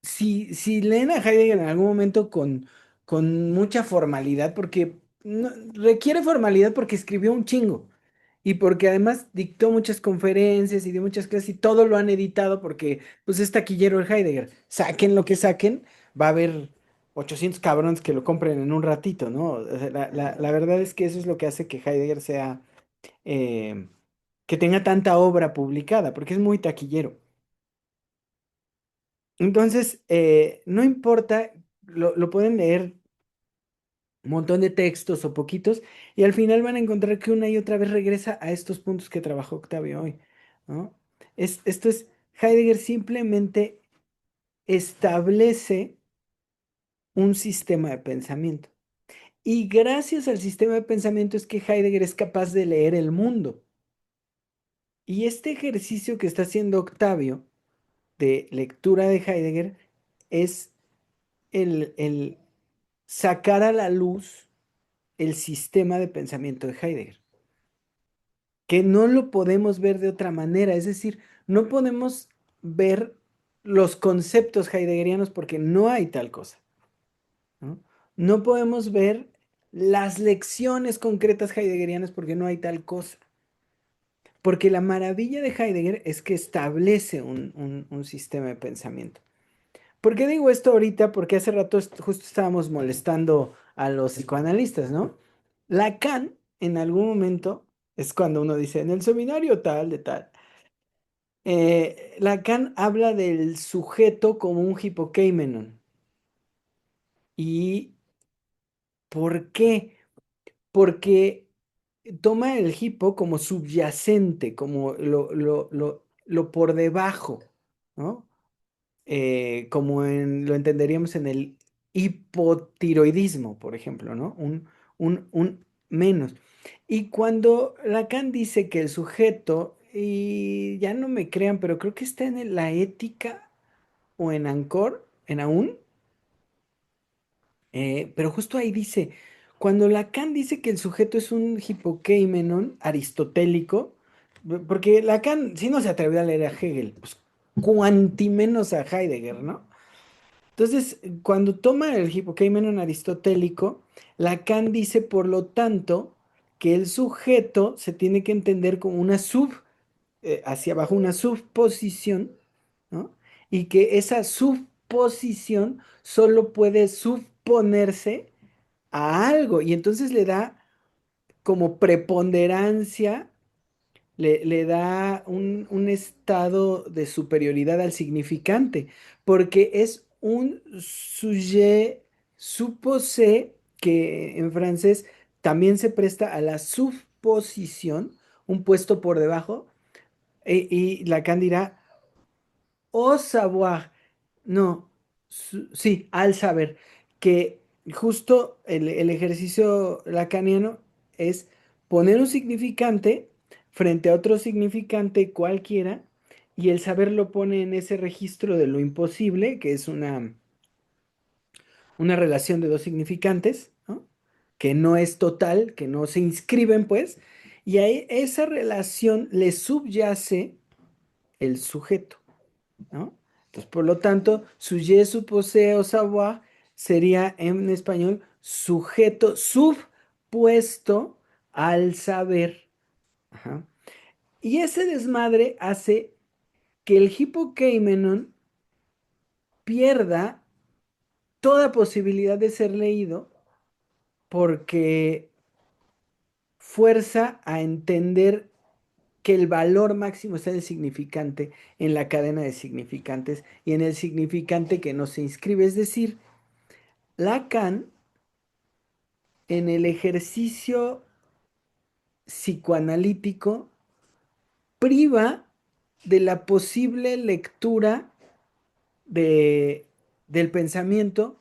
si leen a Heidegger en algún momento con mucha formalidad, porque requiere formalidad porque escribió un chingo y porque además dictó muchas conferencias y dio muchas clases y todo lo han editado porque pues es taquillero el Heidegger. Saquen lo que saquen, va a haber 800 cabrones que lo compren en un ratito, ¿no? O sea, la verdad es que eso es lo que hace que Heidegger sea, eh, que tenga tanta obra publicada, porque es muy taquillero. Entonces, no importa, lo pueden leer un montón de textos o poquitos, y al final van a encontrar que una y otra vez regresa a estos puntos que trabajó Octavio hoy, ¿no? Esto es, Heidegger simplemente establece un sistema de pensamiento. Y gracias al sistema de pensamiento es que Heidegger es capaz de leer el mundo. Y este ejercicio que está haciendo Octavio de lectura de Heidegger es el sacar a la luz el sistema de pensamiento de Heidegger, que no lo podemos ver de otra manera, es decir, no podemos ver los conceptos heideggerianos porque no hay tal cosa, ¿no? No podemos ver las lecciones concretas heideggerianas porque no hay tal cosa. Porque la maravilla de Heidegger es que establece un sistema de pensamiento. ¿Por qué digo esto ahorita? Porque hace rato justo estábamos molestando a los psicoanalistas, ¿no? Lacan, en algún momento, es cuando uno dice, en el seminario tal, de tal, Lacan habla del sujeto como un hipokeimenon. ¿Y por qué? Porque toma el hipo como subyacente, como lo por debajo, ¿no? Como lo entenderíamos en el hipotiroidismo, por ejemplo, ¿no? Un menos. Y cuando Lacan dice que el sujeto, y ya no me crean, pero creo que está en la ética o en Ancor, en Aún, pero justo ahí dice, cuando Lacan dice que el sujeto es un hipokeimenon aristotélico, porque Lacan sí no se atrevió a leer a Hegel, pues cuanti menos a Heidegger, ¿no? Entonces, cuando toma el hipokeimenon aristotélico, Lacan dice, por lo tanto, que el sujeto se tiene que entender como una hacia abajo, una subposición, ¿no? Y que esa subposición solo puede subponerse a algo, y entonces le da como preponderancia, le da un estado de superioridad al significante, porque es un sujet supposé que en francés también se presta a la posición, un puesto por debajo, y Lacan dirá, au savoir, no, sí, al saber, que justo el ejercicio lacaniano es poner un significante frente a otro significante cualquiera, y el saber lo pone en ese registro de lo imposible, que es una relación de dos significantes, ¿no? Que no es total, que no se inscriben, pues, y a esa relación le subyace el sujeto, ¿no? Entonces, por lo tanto, sujet, supposé o savoir sería en español sujeto subpuesto al saber. Ajá. Y ese desmadre hace que el hipokeimenon pierda toda posibilidad de ser leído porque fuerza a entender que el valor máximo está en el significante, en la cadena de significantes y en el significante que no se inscribe. Es decir, Lacan en el ejercicio psicoanalítico priva de la posible lectura de, del pensamiento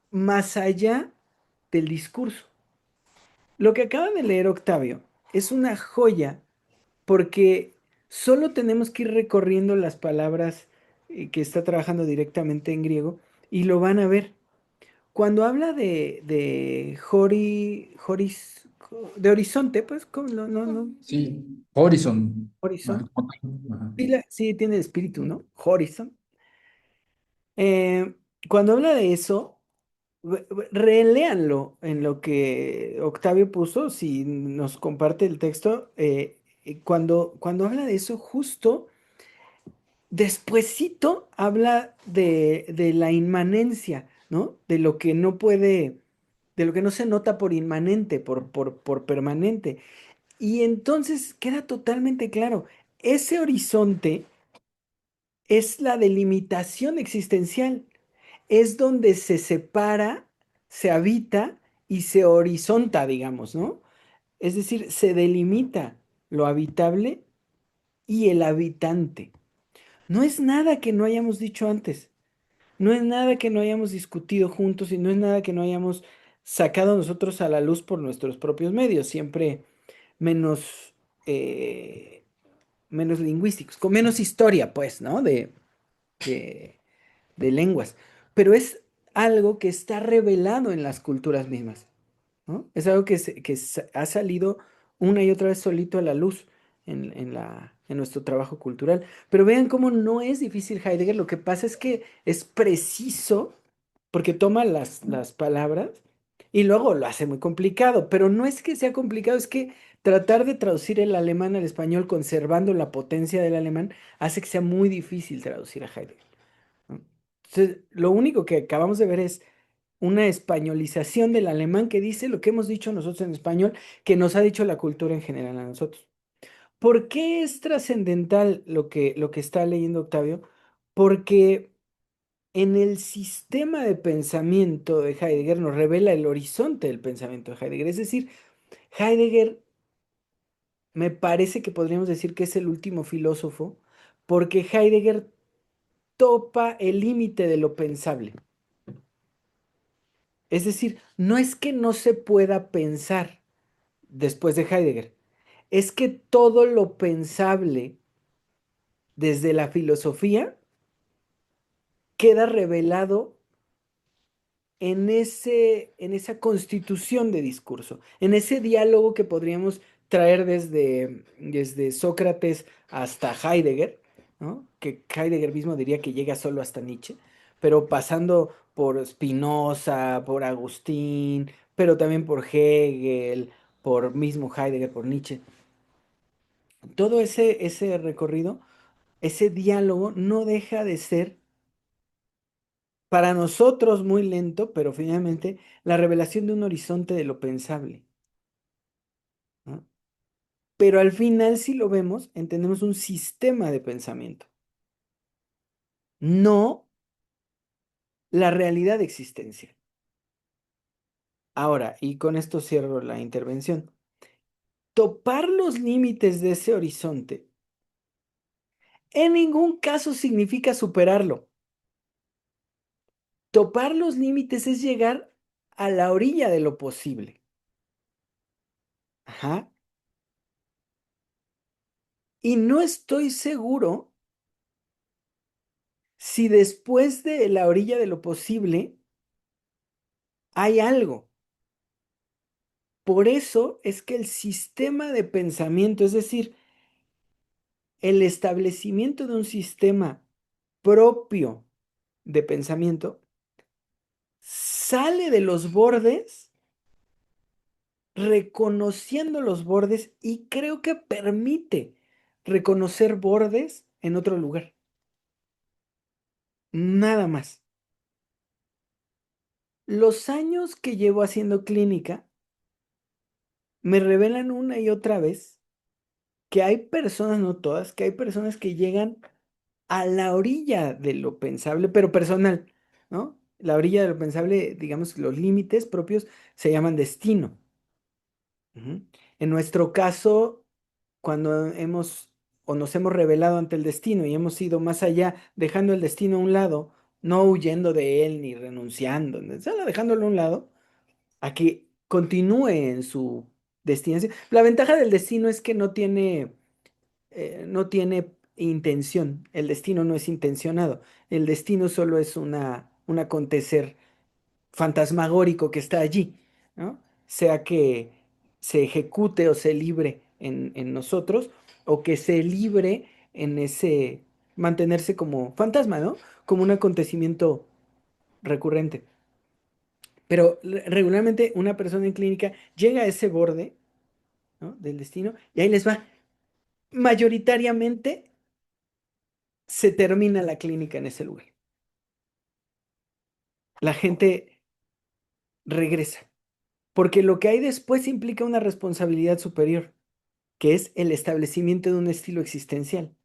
más allá del discurso. Lo que acaba de leer Octavio es una joya porque solo tenemos que ir recorriendo las palabras que está trabajando directamente en griego y lo van a ver. Cuando habla de horizonte, pues, ¿cómo? No, no, no, Sí, Horizon. horizon. Ajá. Sí, sí tiene espíritu, ¿no? Horizon. Eh, Cuando habla de eso, reléanlo en lo que Octavio puso, si nos comparte el texto. Cuando habla de eso, justo despuesito habla de la inmanencia, ¿no? De lo que no puede, de lo que no se nota por inmanente, por permanente. Y entonces queda totalmente claro, ese horizonte es la delimitación existencial, es donde se separa, se habita y se horizonta, digamos, ¿no? Es decir, se delimita lo habitable y el habitante. No es nada que no hayamos dicho antes, no es nada que no hayamos discutido juntos y no es nada que no hayamos sacado nosotros a la luz por nuestros propios medios, siempre menos, menos lingüísticos, con menos historia, pues, ¿no? De, de lenguas. Pero es algo que está revelado en las culturas mismas, ¿no? Es algo ha salido una y otra vez solito a la luz en nuestro trabajo cultural. Pero vean cómo no es difícil Heidegger, lo que pasa es que es preciso porque toma las palabras y luego lo hace muy complicado, pero no es que sea complicado, es que tratar de traducir el alemán al español conservando la potencia del alemán hace que sea muy difícil traducir a Heidegger, ¿no? Entonces, lo único que acabamos de ver es una españolización del alemán que dice lo que hemos dicho nosotros en español, que nos ha dicho la cultura en general a nosotros. ¿Por qué es trascendental lo que está leyendo Octavio? Porque en el sistema de pensamiento de Heidegger nos revela el horizonte del pensamiento de Heidegger. Es decir, Heidegger me parece que podríamos decir que es el último filósofo porque Heidegger topa el límite de lo pensable. Es decir, no es que no se pueda pensar después de Heidegger, es que todo lo pensable desde la filosofía queda revelado en esa constitución de discurso, en ese diálogo que podríamos traer desde Sócrates hasta Heidegger, ¿no? Que Heidegger mismo diría que llega solo hasta Nietzsche, pero pasando por Spinoza, por Agustín, pero también por Hegel, por mismo Heidegger, por Nietzsche. Todo ese recorrido, ese diálogo no deja de ser para nosotros muy lento, pero finalmente la revelación de un horizonte de lo pensable, ¿no? Pero al final, si lo vemos, entendemos un sistema de pensamiento, no la realidad existencial. Ahora, y con esto cierro la intervención, topar los límites de ese horizonte en ningún caso significa superarlo. Topar los límites es llegar a la orilla de lo posible. Ajá. Y no estoy seguro si después de la orilla de lo posible hay algo. Por eso es que el sistema de pensamiento, es decir, el establecimiento de un sistema propio de pensamiento, sale de los bordes, reconociendo los bordes y creo que permite reconocer bordes en otro lugar. Nada más. Los años que llevo haciendo clínica me revelan una y otra vez que hay personas, no todas, que hay personas que llegan a la orilla de lo pensable, pero personal, ¿no? La orilla de lo pensable, digamos, los límites propios se llaman destino. Ujú. En nuestro caso, cuando hemos o nos hemos revelado ante el destino y hemos ido más allá, dejando el destino a un lado, no huyendo de él ni renunciando, solo dejándolo a un lado, a que continúe en su destinación. La ventaja del destino es que no tiene intención. El destino no es intencionado. El destino solo es un acontecer fantasmagórico que está allí, ¿no? Sea que se ejecute o se libre en nosotros, o que se libre en ese mantenerse como fantasma, ¿no? Como un acontecimiento recurrente. Pero regularmente una persona en clínica llega a ese borde, ¿no? Del destino y ahí les va. Mayoritariamente se termina la clínica en ese lugar. La gente regresa, porque lo que hay después implica una responsabilidad superior, que es el establecimiento de un estilo existencial,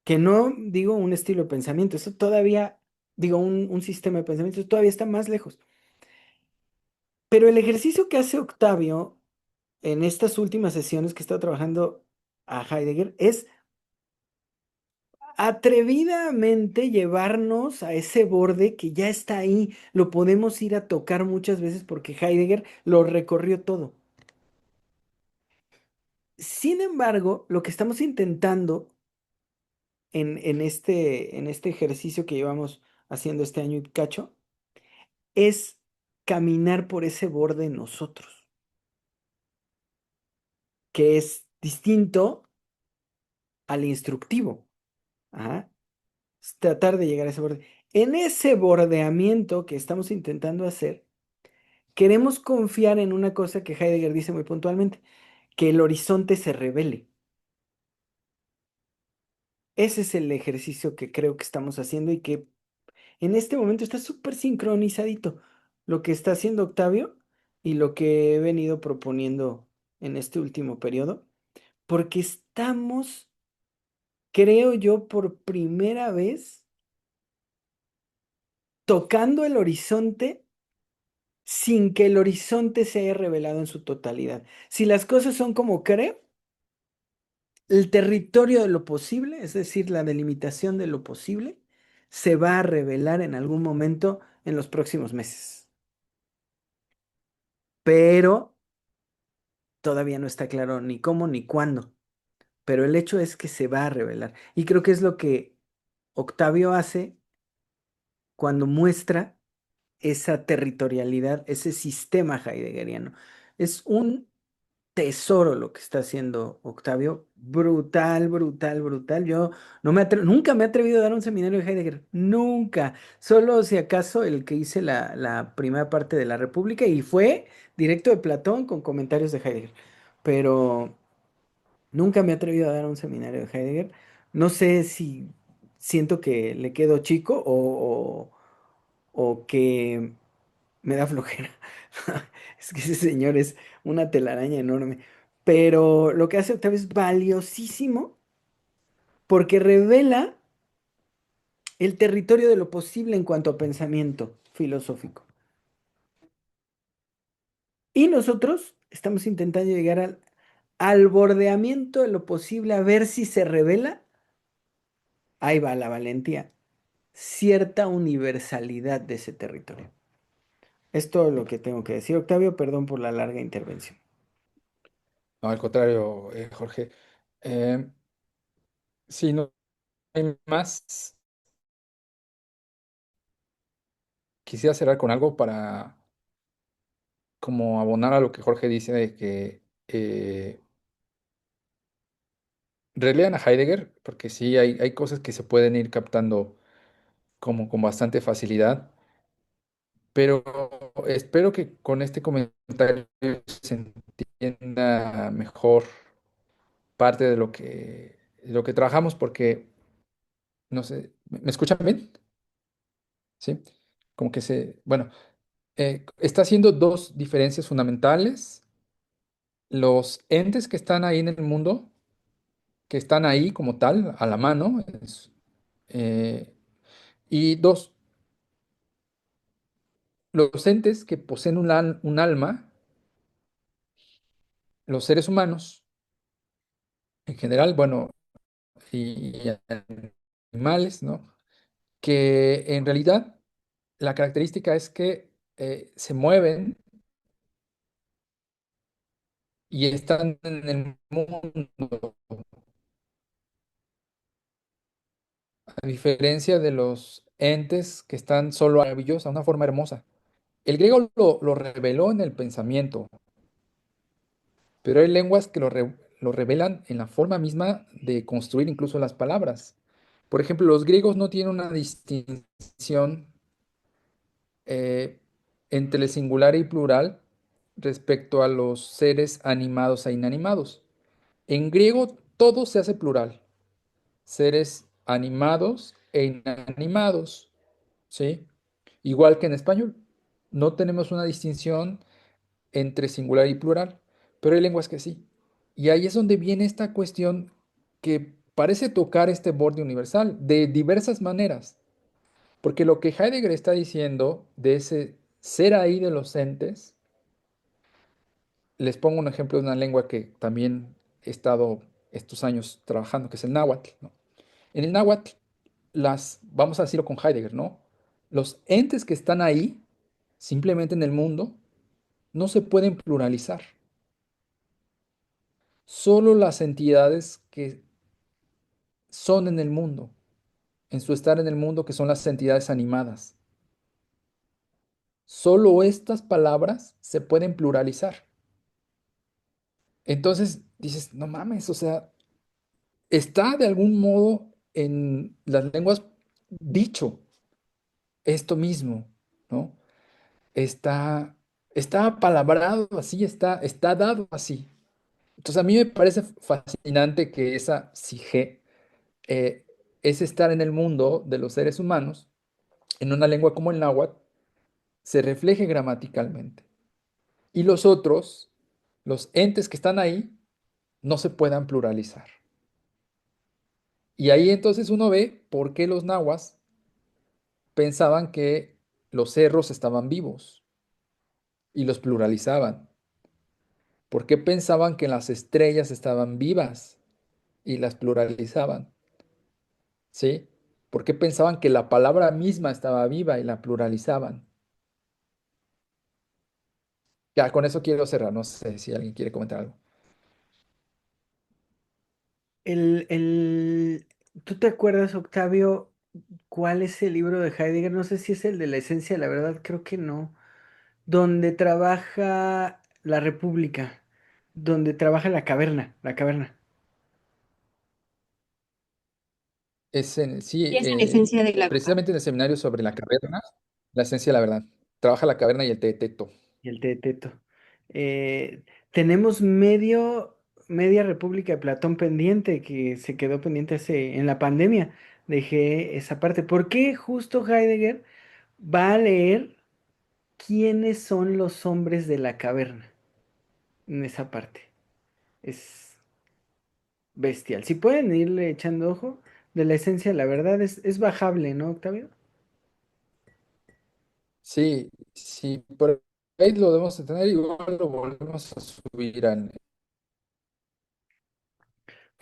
que no digo un estilo de pensamiento, eso todavía, digo un sistema de pensamiento, eso todavía está más lejos. Pero el ejercicio que hace Octavio en estas últimas sesiones que he estado trabajando a Heidegger es atrevidamente llevarnos a ese borde que ya está ahí, lo podemos ir a tocar muchas veces porque Heidegger lo recorrió todo. Sin embargo, lo que estamos intentando en este ejercicio que llevamos haciendo este año y cacho es caminar por ese borde nosotros, que es distinto al instructivo. Ajá. Es tratar de llegar a ese borde. En ese bordeamiento que estamos intentando hacer, queremos confiar en una cosa que Heidegger dice muy puntualmente, que el horizonte se revele. Ese es el ejercicio que creo que estamos haciendo y que en este momento está súper sincronizadito lo que está haciendo Octavio y lo que he venido proponiendo en este último periodo, porque estamos, creo yo, por primera vez tocando el horizonte sin que el horizonte se haya revelado en su totalidad. Si las cosas son como creo, el territorio de lo posible, es decir, la delimitación de lo posible, se va a revelar en algún momento en los próximos meses. Pero todavía no está claro ni cómo ni cuándo. Pero el hecho es que se va a revelar. Y creo que es lo que Octavio hace cuando muestra esa territorialidad, ese sistema heideggeriano. Es un tesoro lo que está haciendo Octavio. Brutal, brutal, brutal. Yo nunca me he atrevido a dar un seminario de Heidegger. Nunca. Solo si acaso el que hice la primera parte de la República y fue directo de Platón con comentarios de Heidegger. Pero nunca me he atrevido a dar un seminario de Heidegger. No sé si siento que le quedo chico o que me da flojera. Es que ese señor es una telaraña enorme. Pero lo que hace Octavio es valiosísimo porque revela el territorio de lo posible en cuanto a pensamiento filosófico. Y nosotros estamos intentando llegar al bordeamiento de lo posible, a ver si se revela, ahí va la valentía, cierta universalidad de ese territorio. Es todo lo que tengo que decir, Octavio, perdón por la larga intervención. No, al contrario, Jorge. Eh, si no hay más, quisiera cerrar con algo para como abonar a lo que Jorge dice de que relean a Heidegger, porque sí hay cosas que se pueden ir captando como con bastante facilidad, pero espero que con este comentario se entienda mejor parte de lo que trabajamos, porque, no sé, ¿me escuchan bien? Sí, como que bueno, está haciendo dos diferencias fundamentales: los entes que están ahí en el mundo, que están ahí como tal, a la mano, eh, y dos, los entes que poseen un alma, los seres humanos en general, bueno, y animales, ¿no? Que en realidad la característica es que se mueven y están en el mundo, a diferencia de los entes que están solo maravillosa, una forma hermosa. El griego lo reveló en el pensamiento, pero hay lenguas que lo revelan en la forma misma de construir incluso las palabras. Por ejemplo, los griegos no tienen una distinción eh, entre el singular y plural respecto a los seres animados e inanimados. En griego todo se hace plural: seres animados e inanimados, ¿sí? Igual que en español. No tenemos una distinción entre singular y plural, pero hay lenguas que sí. Y ahí es donde viene esta cuestión que parece tocar este borde universal de diversas maneras, porque lo que Heidegger está diciendo de ese ser ahí de los entes, les pongo un ejemplo de una lengua que también he estado estos años trabajando, que es el náhuatl, ¿no? En el náhuatl, vamos a decirlo con Heidegger, ¿no? Los entes que están ahí, simplemente en el mundo, no se pueden pluralizar. Solo las entidades que son en el mundo, en su estar en el mundo, que son las entidades animadas, solo estas palabras se pueden pluralizar. Entonces dices, no mames, o sea, está de algún modo en las lenguas dicho esto mismo, ¿no? Está, está apalabrado así, está dado así. Entonces a mí me parece fascinante que esa sige, eh, es estar en el mundo de los seres humanos, en una lengua como el náhuatl, se refleje gramaticalmente. Y los otros, los entes que están ahí, no se puedan pluralizar. Y ahí entonces uno ve por qué los nahuas pensaban que los cerros estaban vivos y los pluralizaban. ¿Por qué pensaban que las estrellas estaban vivas y las pluralizaban? ¿Sí? ¿Por qué pensaban que la palabra misma estaba viva y la pluralizaban? Ya, con eso quiero cerrar. No sé si alguien quiere comentar algo. El, el, ¿Tú te acuerdas, Octavio, cuál es el libro de Heidegger? No sé si es el de la esencia de la verdad, creo que no. Donde trabaja la República, donde trabaja la caverna. Sí, Y es en esencia de la verdad. precisamente en el seminario sobre la caverna, la esencia de la verdad. Trabaja la caverna y el teto. Y el Teto. Tenemos media República de Platón pendiente, que se quedó pendiente en la pandemia. Dejé esa parte. ¿Por qué justo Heidegger va a leer quiénes son los hombres de la caverna en esa parte? Es bestial. Si pueden irle echando ojo, de la esencia, la verdad es bajable, ¿no, Octavio? Sí, sí, por ahí lo debemos de tener y igual lo volvemos a subir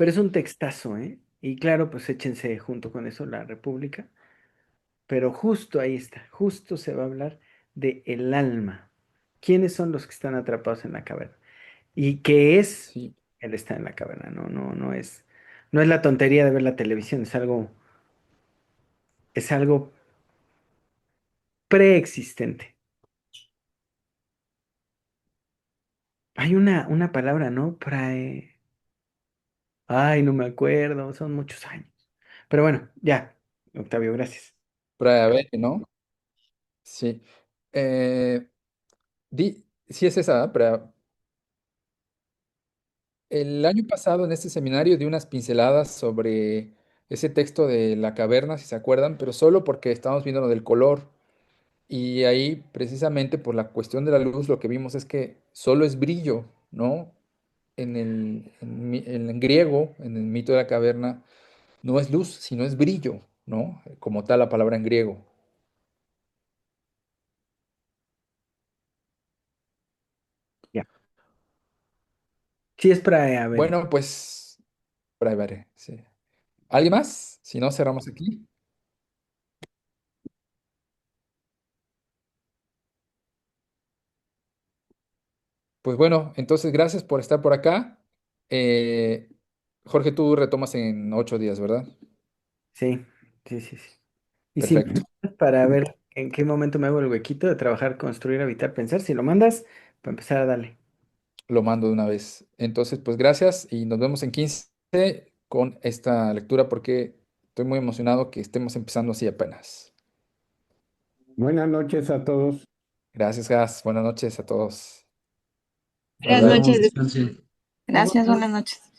pero es un textazo, ¿eh? Y claro, pues échense junto con eso La República, pero justo ahí está, justo se va a hablar de el alma. ¿Quiénes son los que están atrapados en la caverna? ¿Y qué es Sí. el estar en la caverna? No es la tontería de ver la televisión, es algo preexistente. Hay una palabra, ¿no? Ay, no me acuerdo, son muchos años. Pero bueno, ya, Octavio, gracias. Para ver, ¿no? Sí. Eh, sí es esa, pero el año pasado en este seminario di unas pinceladas sobre ese texto de la caverna, si se acuerdan, pero solo porque estábamos viendo lo del color. Y ahí, precisamente por la cuestión de la luz, lo que vimos es que solo es brillo, ¿no? En griego, en el mito de la caverna, no es luz, sino es brillo, ¿no? Como tal la palabra en griego. Ya. Sí, es para, a ver, Bueno, pues, por ahí veré, sí. ¿Alguien más? Si no, cerramos aquí. Pues bueno, entonces gracias por estar por acá. Eh, Jorge, tú retomas en 8 días, ¿verdad? sí, sí, sí, sí. Y si me Perfecto. mandas para ver en qué momento me hago el huequito de trabajar, construir, habitar, pensar, si lo mandas, para empezar a darle. Lo mando de una vez. Entonces, pues gracias y nos vemos en 15 con esta lectura porque estoy muy emocionado que estemos empezando así apenas. Buenas noches a todos. Gracias, Gas. Buenas noches a todos. Bye Nos Buenas bye. vemos, noches. descansen. Gracias, buenas noches.